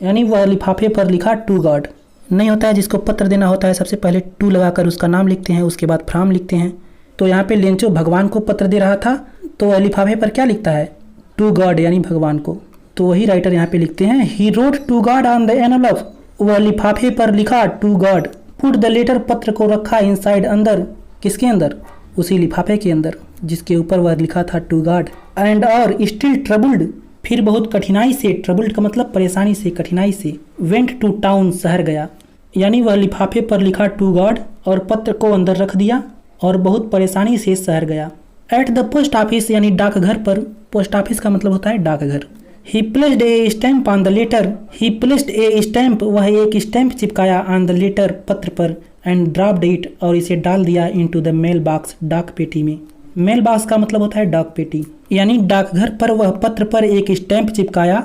Speaker 1: यानी वह लिफाफे पर लिखा टू गॉड। नहीं होता है जिसको पत्र देना होता है सबसे पहले टू लगाकर उसका नाम लिखते हैं, उसके बाद फ्रॉम लिखते हैं। तो यहाँ पे लेंचो भगवान को पत्र दे रहा था, तो वह लिफाफे पर क्या लिखता है? टू गॉड, यानी भगवान को। तो वही राइटर यहाँ पे लिखते हैं, he wrote to God on the envelope, वह लिफाफे पर लिखा to God. Put the letter, पत्र को रखा, इनसाइड, अंदर, किसके अंदर? उसी लिफाफे के अंदर जिसके ऊपर वह लिखा था टू गॉड। एंड, और, स्टिल ट्रबल्ड, फिर बहुत कठिनाई से, ट्रबल्ड का मतलब परेशानी से, कठिनाई से, वेंट टू टाउन, शहर गया। यानी वह लिफाफे पर लिखा टू गॉड और पत्र को अंदर रख दिया और बहुत परेशानी से शहर गया। एट द पोस्ट ऑफिस, यानी डाकघर पर, पोस्ट ऑफिस का मतलब होता है डाकघर। He placed a stamp on the letter, he placed a stamp, वह एक स्टैम्प चिपकाया, ऑन द लेटर, पत्र पर, एंड ड्रॉप्ड इट, और इसे डाल दिया, इनटू द मेल बॉक्स, डाक पेटी में। मेल बॉक्स का मतलब होता है डाक पेटी। यानी डाकघर पर वह पत्र पर एक स्टैम्प चिपकाया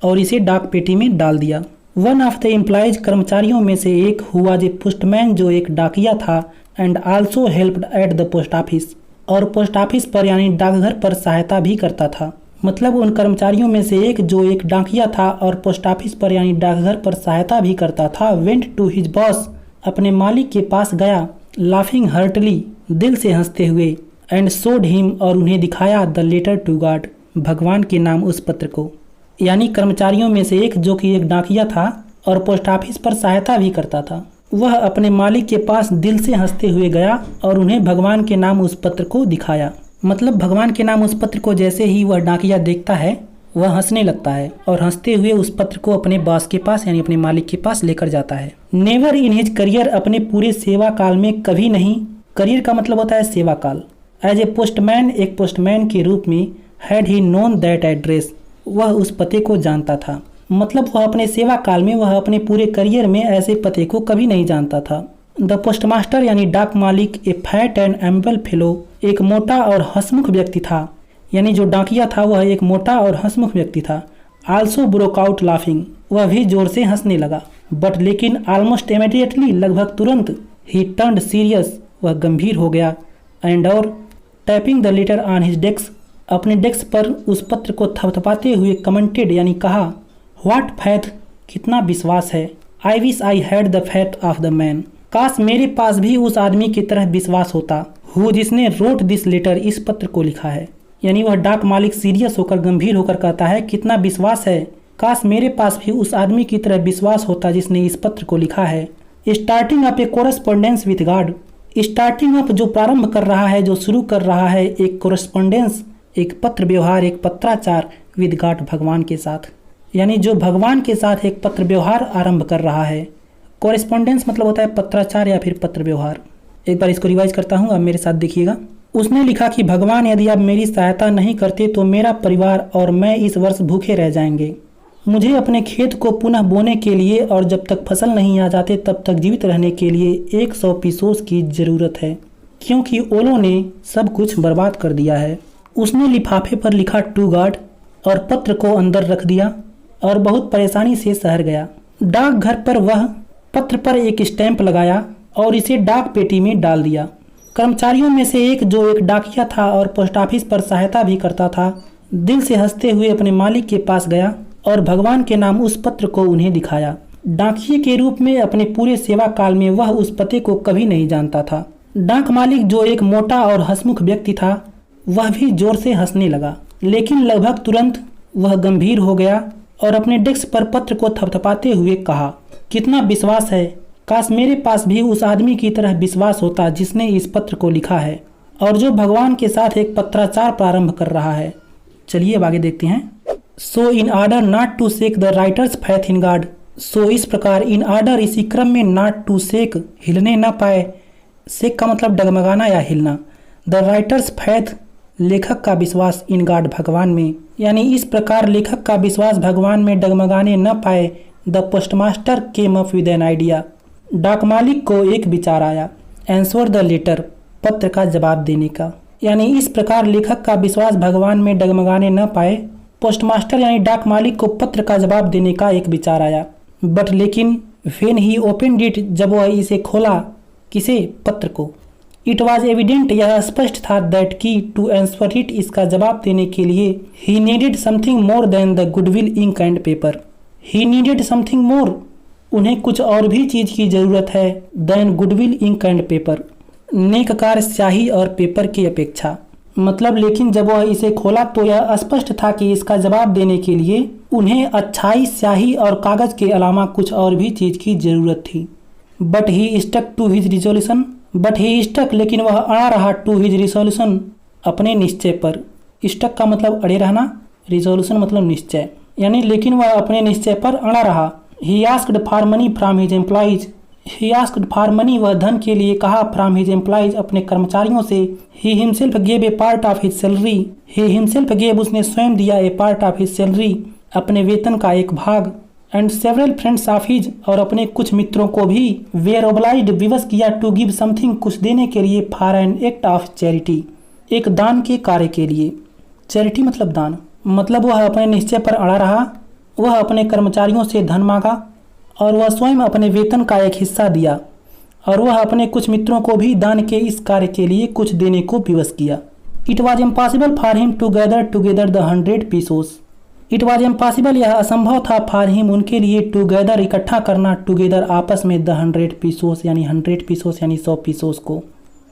Speaker 1: और इसे डाक पेटी में डाल दिया। वन ऑफ द एम्प्लॉयज, कर्मचारियों में से एक, हु वाज ए पोस्टमैन, जो एक डाकिया था, and also helped at the post office, और पोस्ट ऑफिस पर यानी डाकघर पर सहायता भी करता था। मतलब उन कर्मचारियों में से एक जो एक डाकिया था और पोस्ट ऑफिस पर यानी डाकघर पर सहायता भी करता था, वेंट टू हिज बॉस, अपने मालिक के पास गया, लाफिंग हर्टली, दिल से हंसते हुए, एंड शोड हिम, और उन्हें दिखाया, द लेटर टू गॉड, भगवान के नाम उस पत्र को। यानी कर्मचारियों में से एक जो कि एक डाकिया था और पोस्ट ऑफिस पर सहायता भी करता था। वह अपने मालिक के पास दिल से हंसते हुए गया और उन्हें भगवान के नाम उस पत्र को दिखाया। मतलब भगवान के नाम उस पत्र को जैसे ही वह डाकिया देखता है वह हंसने लगता है और हंसते हुए उस पत्र को अपने बॉस के पास यानी अपने मालिक के पास लेकर जाता है। नेवर इन हिज करियर, अपने पूरे सेवा काल में कभी नहीं, करियर का मतलब होता है सेवा काल। एज ए पोस्टमैन, एक पोस्टमैन के रूप में, had he known that address, वह उस पते को जानता था। मतलब वह अपने सेवा काल में, वह अपने पूरे करियर में ऐसे पते को कभी नहीं जानता था। द पोस्टमास्टर यानी डाक मालिक, ए फैट एंड एम्बल फेलो, एक मोटा और हंसमुख व्यक्ति था। यानी जो डाकिया था वह एक मोटा और हंसमुख व्यक्ति था। आल्सो ब्रोक आउट लाफिंग, वह भी जोर से हंसने लगा। बट लेकिन ऑलमोस्ट इमीडिएटली, लगभग तुरंत, ही टर्न्ड सीरियस, वह गंभीर हो गया। एंड और tapping the later on his desk, अपने डेस्क पर उस पत्र को थपथपाते हुए कमेंटेड यानी कहा, व्हाट फैथ, कितना विश्वास है। I wish I had the faith of the man, काश मेरे पास भी उस आदमी की तरह विश्वास होता, हु, जिसने रोट दिस लेटर, इस पत्र को लिखा है। यानी वह डाक मालिक सीरियस होकर, गंभीर होकर कहता है, कितना विश्वास है, काश मेरे पास भी उस आदमी की तरह विश्वास होता जिसने इस पत्र को लिखा है। Starting up A correspondence with God, starting up जो प्रारंभ कर रहा है, जो शुरू कर रहा है, एक कोरस्पोंडेंस, एक पत्र व्यवहार, एक पत्राचार, विद गॉड, भगवान के साथ। यानी जो भगवान के साथ एक पत्र व्यवहार आरंभ कर रहा है। कोरेस्पोंडेंस मतलब होता है पत्राचार या फिर पत्र व्यवहार। एक बार इसको रिवाइज करता हूँ, अब मेरे साथ देखिएगा। उसने लिखा कि भगवान, यदि आप मेरी सहायता नहीं करते तो मेरा परिवार और मैं इस वर्ष भूखे रह जाएंगे। मुझे अपने खेत को पुनः बोने के लिए और जब तक फसल नहीं आ जाते तब तक जीवित रहने के लिए 100 पीसोस की ज़रूरत है, क्योंकि ओलों ने सब कुछ बर्बाद कर दिया है। उसने लिफाफे पर लिखा टू गॉड और पत्र को अंदर रख दिया और बहुत परेशानी से शहर गया। डाकघर पर वह पत्र पर एक स्टैंप लगाया और इसे डाक पेटी में डाल दिया। कर्मचारियों में से एक, जो एक डाकिया था और पोस्ट ऑफिस पर सहायता भी करता था, दिल से हंसते हुए अपने मालिक के पास गया और भगवान के नाम उस पत्र को उन्हें दिखाया। डाकिये के रूप में अपने पूरे सेवा काल में वह उस पते को कभी नहीं जानता था। डाक मालिक, जो एक मोटा और हंसमुख व्यक्ति था, वह भी जोर से हंसने लगा, लेकिन लगभग तुरंत वह गंभीर हो गया और अपने डेस्क पर पत्र को थपथपाते हुए कहा, कितना विश्वास है, काश मेरे पास भी उस आदमी की तरह विश्वास होता जिसने इस पत्र को लिखा है और जो भगवान के साथ एक पत्राचार प्रारंभ कर रहा है। चलिए अब आगे देखते हैं। So in order not to shake the writer's faith in God, so इस प्रकार, इन ऑर्डर इसी क्रम में, नॉट टू शेक हिलने न पाए, शेक का मतलब डगमगाना या हिलना, द राइटर्स फैथ लेखक का विश्वास, इन गॉड भगवान में, यानी इस प्रकार लेखक का विश्वास भगवान में डगमगाने न पाए। The postmaster came up with an idea, डाक मालिक को एक विचार आया। आंसर द लेटर, पत्र का जवाब देने का, यानी इस प्रकार लेखक का विश्वास भगवान में डगमगाने न पाए। पोस्टमास्टर यानी डाक मालिक को पत्र का जवाब देने का एक विचार आया। बट लेकिन, व्हेन ही ओपनड इट, जब वह इसे खोला, किसे, पत्र को, इट वॉज एविडेंट, यह स्पष्ट था, दैट की टू आंसर इट, इसका जवाब देने के लिए, he needed something more than the goodwill ink and paper, he needed something more, उन्हें कुछ और भी चीज की जरूरत है, than goodwill ink and paper, नेककार स्याही और पेपर की अपेक्षा। मतलब लेकिन जब वह इसे खोला तो यह स्पष्ट था कि इसका जवाब देने के लिए उन्हें अच्छाई, स्याही और कागज के अलावा कुछ और भी चीज की जरूरत थी। But he stuck to his resolution, but he stuck, लेकिन वह अड़ा रहा, टू हिज रिजोल्यूशन, अपने निश्चय पर। स्टक का मतलब अड़े रहना, रिजोल्यूशन मतलब निश्चय, यानी लेकिन वह अपने निश्चय पर अड़ा रहा। He asked for money from his employees, he asked for money, वह धन के लिए कहा, फ्रॉम हिज एम्प्लॉइज, अपने कर्मचारियों से। He himself gave a part of his salary, he himself gave, उसने स्वयं दिया, ए पार्ट ऑफ हिज सैलरी, अपने वेतन का एक भाग। And several friends of his, और अपने कुछ मित्रों को भी, वेयर ओब्लाइज्ड, विवश किया, टू गिव समथिंग, कुछ देने के लिए, for an act of charity, एक दान के कार्य के लिए। चैरिटी मतलब दान। मतलब वह अपने निश्चय पर अड़ा रहा, वह अपने कर्मचारियों से धन मांगा और वह स्वयं अपने वेतन का एक हिस्सा दिया और वह अपने कुछ मित्रों को भी दान के इस कार्य के लिए कुछ देने को विवश किया। It was impossible for him to gather together the 100 pesos, it was impossible, यह असंभव था, फॉर हिम, उनके लिए, टुगेदर, इकट्ठा करना, टुगेदर, आपस में, द 100 पीसोस यानी 100 पीसोस यानी 100 पीसोस को,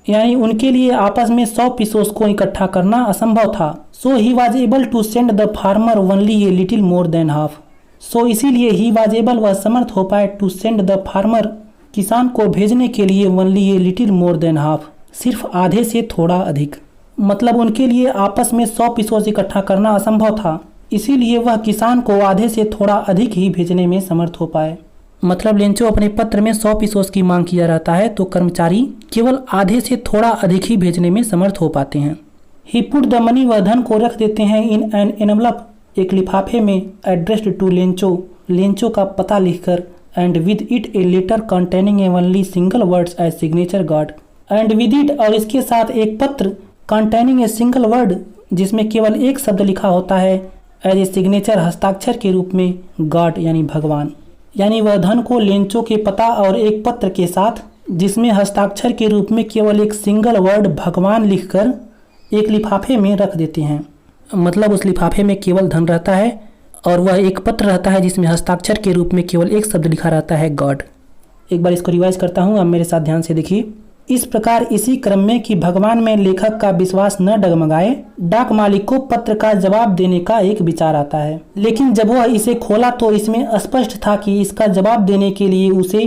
Speaker 1: यानी उनके लिए आपस में 100 पीसोस को इकट्ठा करना असंभव था। So he was able to send the farmer only a little more than half, so इसीलिए ही वाज एबल, वह समर्थ हो पाए टू सेंड द फार्मर, किसान को भेजने के लिए only a little more than half, सिर्फ आधे से थोड़ा अधिक। मतलब उनके लिए आपस में 100 पीसोस इकट्ठा करना असंभव था, इसीलिए वह किसान को आधे से थोड़ा अधिक ही भेजने में समर्थ हो पाए। मतलब लेंचो अपने पत्र में 100 पीसोस की मांग किया रहता है तो कर्मचारी केवल आधे से थोड़ा अधिक ही भेजने में समर्थ हो पाते हैं। ही पुट द मनी, वह धन को रख देते हैं इन एन एनवलप, एक लिफाफे में, एड्रेस्ड टू लेंचो, लेंचो का पता लिखकर, and with it a letter containing a only single words as signature God, and with it, और इसके साथ एक पत्र, कंटेनिंग ए सिंगल वर्ड, जिसमें केवल एक शब्द लिखा होता है, एज ए सिग्नेचर, हस्ताक्षर के रूप में, गॉड यानी भगवान। यानी वह धन को लेंचो के पता और एक पत्र के साथ, जिसमें हस्ताक्षर के रूप में केवल एक सिंगल वर्ड भगवान लिखकर एक लिफाफे में रख देते हैं। मतलब उस लिफाफे में केवल धन रहता है और वह एक पत्र रहता है जिसमें हस्ताक्षर के रूप में केवल एक शब्द लिखा रहता है, गॉड। एक बार इसको रिवाइज करता हूँ, आप मेरे साथ ध्यान से देखिए। इस प्रकार इसी क्रम में कि भगवान में लेखक का विश्वास न डगमगाए, डाक मालिक को पत्र का जवाब देने का एक विचार आता है। लेकिन जब वह इसे खोला तो इसमें स्पष्ट था कि इसका जवाब देने के लिए उसे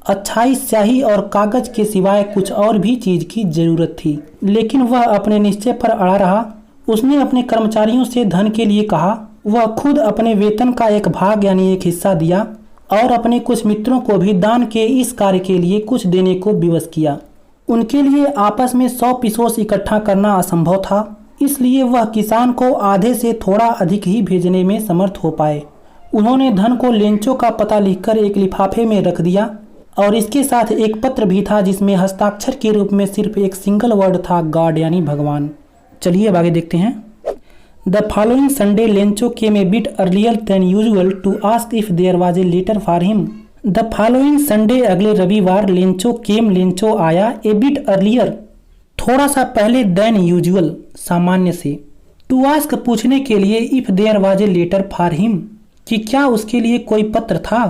Speaker 1: अच्छाई, स्याही और कागज के सिवाय कुछ और भी चीज की जरूरत थी। लेकिन वह अपने निश्चय पर अड़ा रहा। उसने अपने कर्मचारियों से धन के लिए कहा। वह खुद अपने वेतन का एक भाग यानी एक हिस्सा दिया और अपने कुछ मित्रों को भी दान के इस कार्य के लिए कुछ देने को विवश किया। उनके लिए आपस में 100 पीसोस इकट्ठा करना असंभव था, इसलिए वह किसान को आधे से थोड़ा अधिक ही भेजने में समर्थ हो पाए। उन्होंने धन को लेंचो का पता लिखकर एक लिफाफे में रख दिया और इसके साथ एक पत्र भी था जिसमें हस्ताक्षर के रूप में सिर्फ एक सिंगल वर्ड था, गॉड यानी भगवान। चलिए अब आगे देखते हैं। The following Sunday Lencho came a bit earlier than usual to ask if there was a letter for him. The following Sunday, अगले रविवार, लेंचो केम, लेंचो आया, ए बिट अर्लियर, थोड़ा सा पहले, देन यूजुअल, सामान्य से, टू आस्क, पूछने के लिए, if there was a letter for him, कि क्या उसके लिए कोई पत्र था।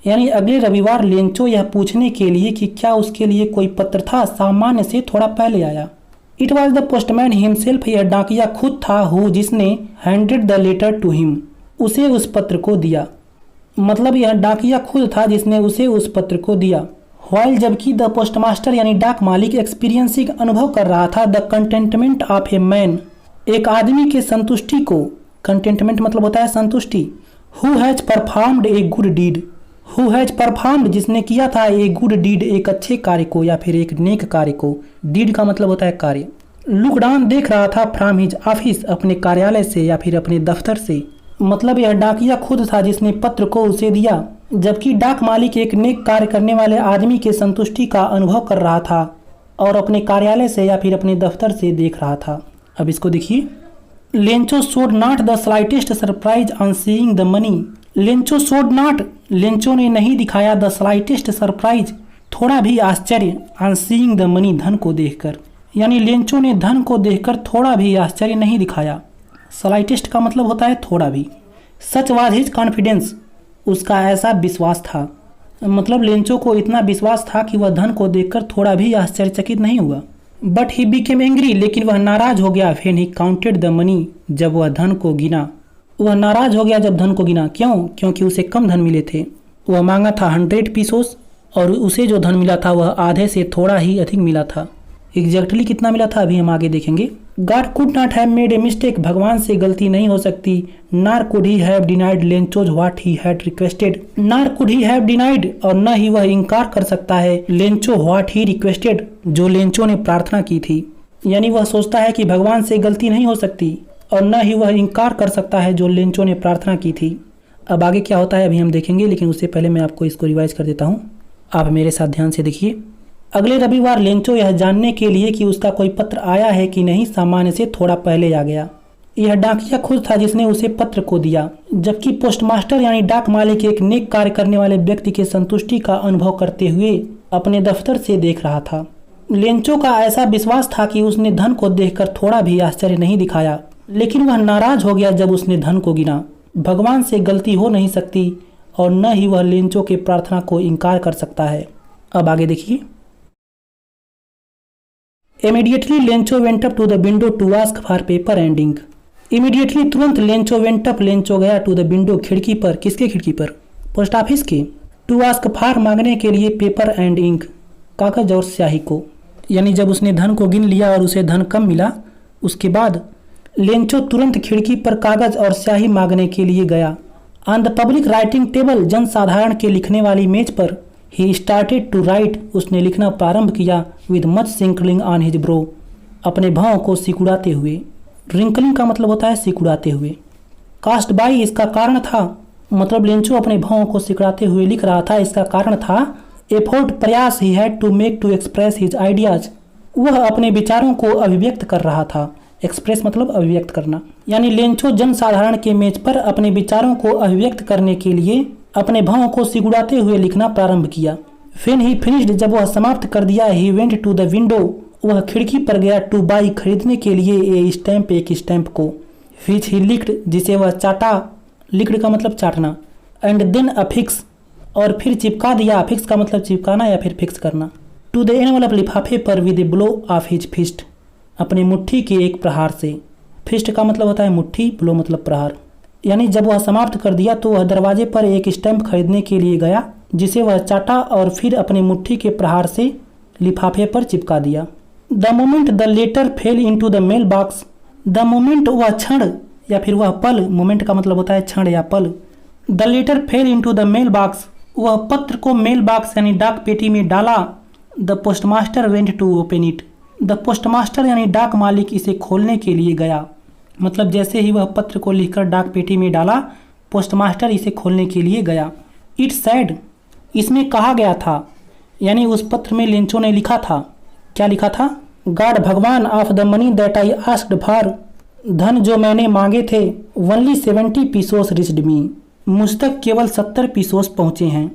Speaker 1: यानी अगले रविवार लेंचो यह पूछने के लिए कि क्या उसके लिए कोई पत्र था, सामान्य से थोड़ा पहले आया। It was the postman himself, यह डाकिया खुद था, हु, जिसने, handed the letter to him, उसे उस पत्र को दिया। मतलब यह डाकिया खुद था जिसने उसे उस पत्र को दिया। व्हाइल, जबकि द पोस्टमास्टर यानी डाक मालिक एक्सपीरियंसिंग, अनुभव कर रहा था, the containment of a man, एक आदमी के संतुष्टि को, कंटेंटमेंट मतलब होता है संतुष्टि, who has performed a good deed, who has performed, जिसने किया था, ए गुड डीड, एक अच्छे कार्य को या फिर एक नेक कार्य को, डीड का मतलब होता है कार्य। लुक डाउन, देख रहा था, फ्रॉम हिज ऑफिस, अपने कार्यालय से या फिर अपने दफ्तर से। मतलब यह डाकिया खुद था जिसने पत्र को उसे दिया, जबकि डाक मालिक एक नेक कार्य करने वाले आदमी के संतुष्टि का अनुभव कर रहा था और अपने कार्यालय से या फिर अपने दफ्तर से देख रहा था। अब इसको देखिए। Lencho showed not the slightest surprise on seeing the money. Lencho showed not, Lencho ने नहीं दिखाया, द स्लाइटेस्ट सरप्राइज, थोड़ा भी आश्चर्य, ऑन सीइंग द मनी, धन को देखकर। यानी लेंचो ने धन को देखकर थोड़ा भी आश्चर्य नहीं दिखाया। स्लाइटेस्ट का मतलब होता है थोड़ा भी। सच वाज हिज कॉन्फिडेंस, उसका ऐसा विश्वास था। मतलब लेंचो को इतना विश्वास था कि वह धन को देखकर थोड़ा भी आश्चर्यचकित नहीं हुआ। बट ही बिकेम एंग्री, लेकिन वह नाराज हो गया, when he counted the money, जब वह धन को गिना। वह नाराज हो गया जब धन को गिना। क्यों? क्योंकि उसे कम धन मिले थे। वह मांगा था 100 पीसोस और उसे जो धन मिला था वह आधे से थोड़ा ही अधिक मिला था। एग्जैक्टली कितना मिला था अभी हम आगे देखेंगे। God could not have made a mistake, भगवान से गलती नहीं हो सकती। नार could he have denied Lencho's what he had requested, नार कुड ही हैव डिनाइड, और न ही वह इनकार कर सकता है, लेंचो व्हाट ही रिक्वेस्टेड, जो लेंचो ने प्रार्थना की थी। यानी वह सोचता है कि भगवान से गलती नहीं हो सकती और न ही वह इनकार कर सकता है जो लेंचो ने प्रार्थना की थी। अब आगे क्या होता है अभी हम देखेंगे, लेकिन उससे पहले मैं आपको इसको रिवाइज कर देता हूँ। आप मेरे साथ ध्यान से देखिए। अगले रविवार लेंचो यह जानने के लिए कि उसका कोई पत्र आया है कि नहीं, सामान्य से थोड़ा पहले आ गया। यह डाकिया खुद था जिसने उसे पत्र को दिया, जबकि पोस्टमास्टर यानी डाक मालिक एक नेक कार्य करने वाले व्यक्ति के संतुष्टि का अनुभव करते हुए अपने दफ्तर से देख रहा था। लेंचो का ऐसा विश्वास था कि उसने धन को देखकर थोड़ा भी आश्चर्य नहीं दिखाया, लेकिन वह नाराज हो गया जब उसने धन को गिना। भगवान से गलती हो नहीं सकती और न ही वह लेंचो के प्रार्थना को इनकार कर सकता है। अब आगे देखिए। Immediately Lencho went up to the window to ask for paper and ink. Immediately तुरंत लेंचो वेंट अप, लेंचो गया टू द विंडो, खिड़की पर। किसके खिड़की पर? पोस्ट ऑफिस की। टू आस्क फॉर, मांगने के लिए, पेपर एंड इंक, कागज और स्याही को। यानी जब उसने धन को गिन लिया और उसे धन कम मिला, उसके बाद लेंचो तुरंत खिड़की पर कागज और स्याही मांगने के लिए गया। On the public writing table, जन साधारण के लिखने वाली मेज पर, ही स्टार्टेड टू राइट, उसने लिखना प्रारंभ किया। With much wrinkling on his brow, अपने भावों को सिकुड़ाते हुए। रिंकलिंग का मतलब होता है सिकुड़ाते हुए। कास्ट बाई, इसका कारण था, मतलब लेंचो अपने भावों को सिकुड़ाते हुए लिख रहा था, इसका कारण था एफोर्ट, प्रयास, he had to make to express his ideas, वह अपने विचारों को अभिव्यक्त कर रहा था। एक्सप्रेस मतलब अभिव्यक्त करना। यानी लेंचो जन साधारण के मेज पर अपने विचारों को अभिव्यक्त करने के लिए अपने भावों को सिकुड़ाते हुए लिखना प्रारंभ किया। व्हेन ही फिनिश्ड, जब वह समाप्त कर दिया, he went to the window, वह खिड़की पर गया, टू बाई, खरीदने के लिए, ए स्टैम्प, एक स्टैम्प को, विच ही लिक्ड, जिसे वह चाटा, लिक्ड का मतलब चाटना, एंड देन अफिक्स, और फिर चिपका दिया, अफिक्स का मतलब चिपकाना या फिर फिक्स करना, टू द एनवलप, लिफाफे पर, with a blow of his fist, अपने मुट्ठी के एक प्रहार से। फिस्ट का मतलब होता है मुट्ठी, ब्लो मतलब प्रहार। यानी जब वह समाप्त कर दिया तो वह दरवाजे पर एक स्टैम्प खरीदने के लिए गया, जिसे वह चाटा और फिर अपने मुट्ठी के प्रहार से लिफाफे पर चिपका दिया। The moment the letter fell into the mailbox, the moment, वह क्षण या फिर वह पल, मोमेंट का मतलब होता है क्षण या पल। The letter fell into the mailbox, वह पत्र को मेल बॉक्स यानी डाक पेटी में डाला। The postmaster went to open it, the postmaster यानी डाक मालिक इसे खोलने के लिए गया। मतलब जैसे ही वह पत्र को लिखकर डाक पेटी में डाला, पोस्टमास्टर इसे खोलने के लिए गया। इट सैड, इसमें कहा गया था, यानी उस पत्र में लेंचो ने लिखा था। क्या लिखा था? गॉड, भगवान, of the money that I asked for, धन जो मैंने मांगे थे, ओनली 70 पीसोस रिच्ड मी, मुझ तक केवल 70 पीसोस पहुँचे हैं।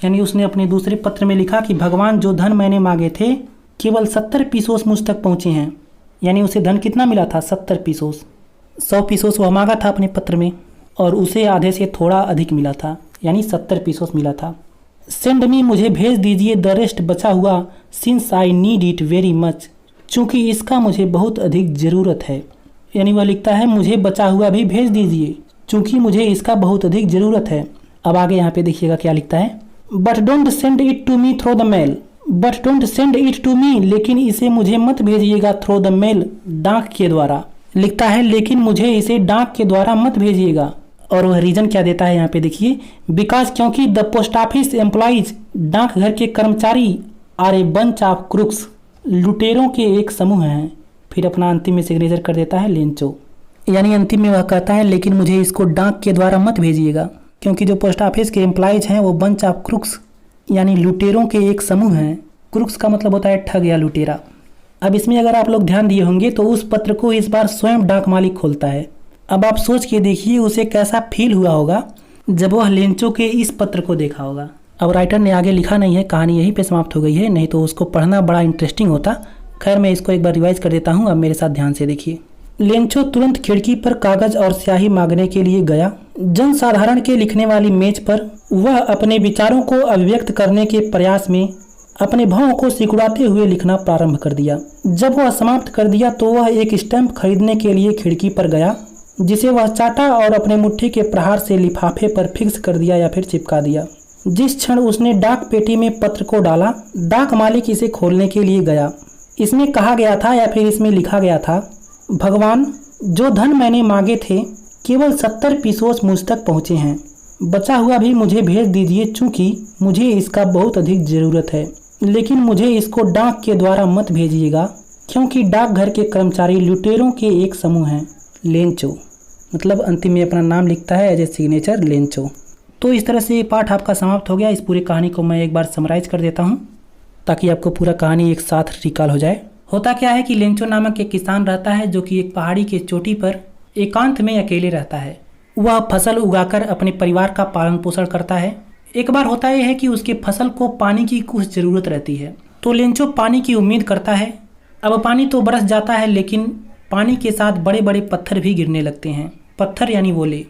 Speaker 1: यानी उसने अपने दूसरे पत्र में लिखा कि भगवान, जो धन मैंने मांगे थे केवल 70 पीसोस मुझ तक पहुँचे हैं। यानी उसे धन कितना मिला था? 70 पीसोस। 100 पीसोस वह मांगा था अपने पत्र में और उसे आधे से थोड़ा अधिक मिला था, यानी 70 पीसोस मिला था। सेंड मी, मुझे भेज दीजिए, द रेस्ट, बचा हुआ, since I need it very much, चूँकि इसका मुझे बहुत अधिक ज़रूरत है। यानी वह लिखता है मुझे बचा हुआ भी भेज दीजिए, चूँकि मुझे इसका बहुत अधिक ज़रूरत है। अब आगे यहाँ पे देखिएगा क्या लिखता है। But don't send it to me through the mail, but don't send it to me, लेकिन इसे मुझे मत भेजिएगा, थ्रू द मेल, डाक के द्वारा। लिखता है लेकिन मुझे इसे डाक के द्वारा मत भेजिएगा। और वह रीज़न क्या देता है यहाँ पे देखिए, बिकॉज, क्योंकि द पोस्ट ऑफिस एम्प्लॉइज, डाक घर के कर्मचारी, are a bunch of crooks, लुटेरों के एक समूह हैं। फिर अपना अंतिम में सिग्नेचर कर देता है लेंचो। यानी अंतिम में वह कहता है लेकिन मुझे इसको डाक के द्वारा मत भेजिएगा, क्योंकि जो पोस्ट ऑफिस के एम्प्लॉइज हैं वो बंच ऑफ क्रुक्स यानी लुटेरों के एक समूह हैं। क्रुक्स का मतलब होता है ठग या लुटेरा। अब इसमें अगर आप लोग ध्यान दिए होंगे तो उस पत्र को इस बार स्वयं डाक मालिक खोलता है। अब आप सोच के देखिए उसे कैसा फील हुआ होगा जब वह लेंचो के इस पत्र को देखा होगा। अब राइटर ने आगे लिखा नहीं है, कहानी यहीं पे समाप्त हो गई है, नहीं तो उसको पढ़ना बड़ा इंटरेस्टिंग होता। खैर मैं इसको एक बार रिवाइज कर देता हूँ, अब मेरे साथ ध्यान से देखिए। लेंचो तुरंत खिड़की पर कागज और स्याही मांगने के लिए गया। जन साधारण के लिखने वाली मेज पर वह अपने विचारों को अभिव्यक्त करने के प्रयास में अपने भावों को सिकुड़ाते हुए लिखना प्रारंभ कर दिया। जब वह समाप्त कर दिया तो वह एक स्टैम्प खरीदने के लिए खिड़की पर गया, जिसे वह चाटा और अपने मुट्ठी के प्रहार से लिफाफे पर फिक्स कर दिया या फिर चिपका दिया। जिस क्षण उसने डाक पेटी में पत्र को डाला, डाक मालिक इसे खोलने के लिए गया। इसमें कहा गया था या फिर इसमें लिखा गया था, भगवान, जो धन मैंने मांगे थे केवल 70 पीसोस मुझ तक पहुँचे हैं, बचा हुआ भी मुझे भेज दीजिए, चूँकि मुझे इसका बहुत अधिक ज़रूरत है, लेकिन मुझे इसको डाक के द्वारा मत भेजिएगा, क्योंकि डाकघर के कर्मचारी लुटेरों के एक समूह हैं। लेंचो मतलब अंतिम में अपना नाम लिखता है एज ए सिग्नेचर लेंचो। तो इस तरह से ये पाठ आपका समाप्त हो गया। इस पूरी कहानी को मैं एक बार समराइज कर देता हूँ ताकि आपको पूरा कहानी एक साथ रिकॉल हो जाए। होता क्या है कि लेंचो नामक एक किसान रहता है जो कि एक पहाड़ी के चोटी पर एकांत में अकेले रहता है। वह फसल उगाकर अपने परिवार का पालन पोषण करता है। एक बार होता यह है कि उसके फसल को पानी की कुछ ज़रूरत रहती है, तो लेंचो पानी की उम्मीद करता है। अब पानी तो बरस जाता है, लेकिन पानी के साथ बड़े बड़े पत्थर भी गिरने लगते हैं। पत्थर यानी ओले,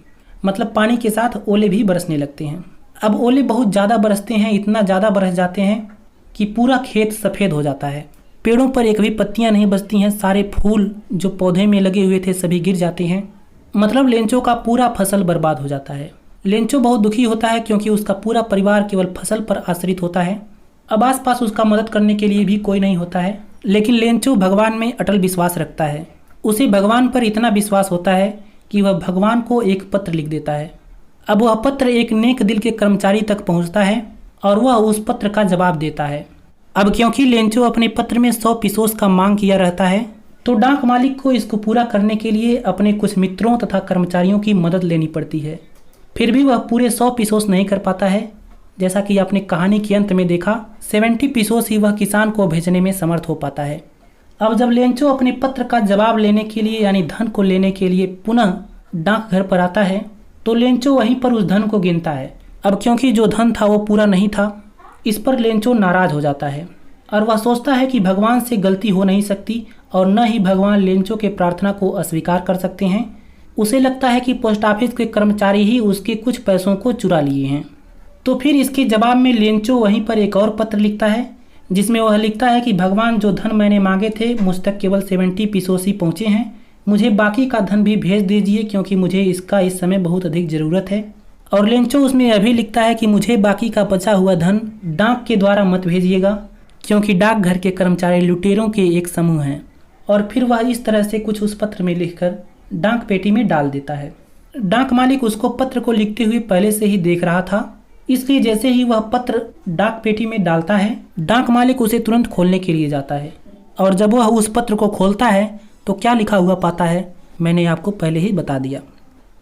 Speaker 1: मतलब पानी के साथ ओले भी बरसने लगते हैं। अब ओले बहुत ज़्यादा बरसते हैं, इतना ज़्यादा बरस जाते हैं कि पूरा खेत सफ़ेद हो जाता है। पेड़ों पर एक भी पत्तियां नहीं बचती हैं, सारे फूल जो पौधे में लगे हुए थे सभी गिर जाते हैं। मतलब लेंचो का पूरा फसल बर्बाद हो जाता है। लेंचो बहुत दुखी होता है क्योंकि उसका पूरा परिवार केवल फसल पर आश्रित होता है। अब आसपास उसका मदद करने के लिए भी कोई नहीं होता है। लेकिन लेंचो भगवान में अटल विश्वास रखता है। उसे भगवान पर इतना विश्वास होता है कि वह भगवान को एक पत्र लिख देता है। अब वह पत्र एक नेक दिल के कर्मचारी तक पहुंचता है और वह उस पत्र का जवाब देता है। अब क्योंकि लेंचो अपने पत्र में 100 पीसोस का मांग किया रहता है, तो डाक मालिक को इसको पूरा करने के लिए अपने कुछ मित्रों तथा कर्मचारियों की मदद लेनी पड़ती है। फिर भी वह पूरे 100 पीसोस नहीं कर पाता है। जैसा कि आपने कहानी के अंत में देखा, 70 पीसोस ही वह किसान को भेजने में समर्थ हो पाता है। अब जब लेंचो अपने पत्र का जवाब लेने के लिए यानी धन को लेने के लिए पुनः डाकघर पर आता है, तो लेंचो वहीं पर उस धन को गिनता है। अब क्योंकि जो धन था वो पूरा नहीं था, इस पर लेंचो नाराज हो जाता है और वह सोचता है कि भगवान से गलती हो नहीं सकती और न ही भगवान लेंचो के प्रार्थना को अस्वीकार कर सकते हैं। उसे लगता है कि पोस्ट ऑफिस के कर्मचारी ही उसके कुछ पैसों को चुरा लिए हैं। तो फिर इसके जवाब में लेंचो वहीं पर एक और पत्र लिखता है, जिसमें वह लिखता है कि भगवान, जो धन मैंने मांगे थे मुझ तक केवल 70 पीसोस ही पहुँचे हैं। मुझे बाकी का धन भी भेज दीजिए क्योंकि मुझे इसका इस समय बहुत अधिक ज़रूरत है। और लेंचो उसमें यह भी लिखता है कि मुझे बाकी का बचा हुआ धन डाक के द्वारा मत भेजिएगा क्योंकि डाकघर के कर्मचारी लुटेरों के एक समूह हैं। और फिर वह इस तरह से कुछ उस पत्र में लिखकर डाक पेटी में डाल देता है। डाक मालिक उसको पत्र को लिखते हुए पहले से ही देख रहा था, इसलिए जैसे ही वह पत्र डाक पेटी में डालता है, डाक मालिक उसे तुरंत खोलने के लिए जाता है। और जब वह उस पत्र को खोलता है तो क्या लिखा हुआ पाता है, मैंने आपको पहले ही बता दिया।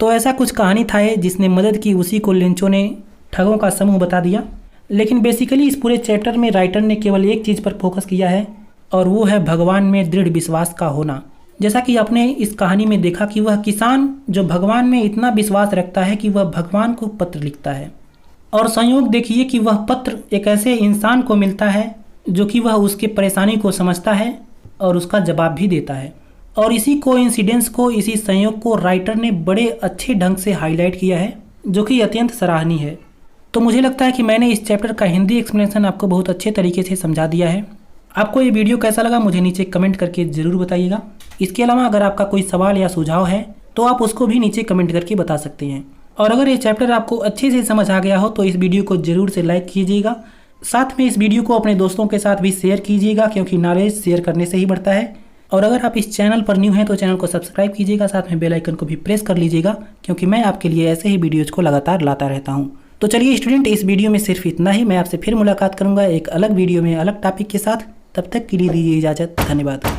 Speaker 1: तो ऐसा कुछ कहानी था जिसने मदद की, उसी को लेंचो ने ठगों का समूह बता दिया। लेकिन बेसिकली इस पूरे चैप्टर में राइटर ने केवल एक चीज़ पर फोकस किया है और वो है भगवान में दृढ़ विश्वास का होना। जैसा कि आपने इस कहानी में देखा कि वह किसान जो भगवान में इतना विश्वास रखता है कि वह भगवान को पत्र लिखता है। और संयोग देखिए कि वह पत्र एक ऐसे इंसान को मिलता है जो कि वह उसके परेशानी को समझता है और उसका जवाब भी देता है। और इसी कोइंसिडेंस को, इसी संयोग को राइटर ने बड़े अच्छे ढंग से हाईलाइट किया है, जो कि अत्यंत सराहनीय है। तो मुझे लगता है कि मैंने इस चैप्टर का हिंदी एक्सप्लेनेशन आपको बहुत अच्छे तरीके से समझा दिया है। आपको ये वीडियो कैसा लगा मुझे नीचे कमेंट करके ज़रूर बताइएगा। इसके अलावा अगर आपका कोई सवाल या सुझाव है तो आप उसको भी नीचे कमेंट करके बता सकते हैं। और अगर ये चैप्टर आपको अच्छे से समझ आ गया हो तो इस वीडियो को ज़रूर से लाइक कीजिएगा। साथ में इस वीडियो को अपने दोस्तों के साथ भी शेयर कीजिएगा क्योंकि नॉलेज शेयर करने से ही बढ़ता है। और अगर आप इस चैनल पर न्यू हैं तो चैनल को सब्सक्राइब कीजिएगा, साथ में बेल आइकन को भी प्रेस कर लीजिएगा क्योंकि मैं आपके लिए ऐसे ही वीडियोज़ को लगातार लाता रहता हूँ। तो चलिए स्टूडेंट, इस वीडियो में सिर्फ इतना ही। मैं आपसे फिर मुलाकात करूँगा एक अलग वीडियो में अलग टॉपिक के साथ। तब तक के लिए दीजिए इजाज़त। धन्यवाद।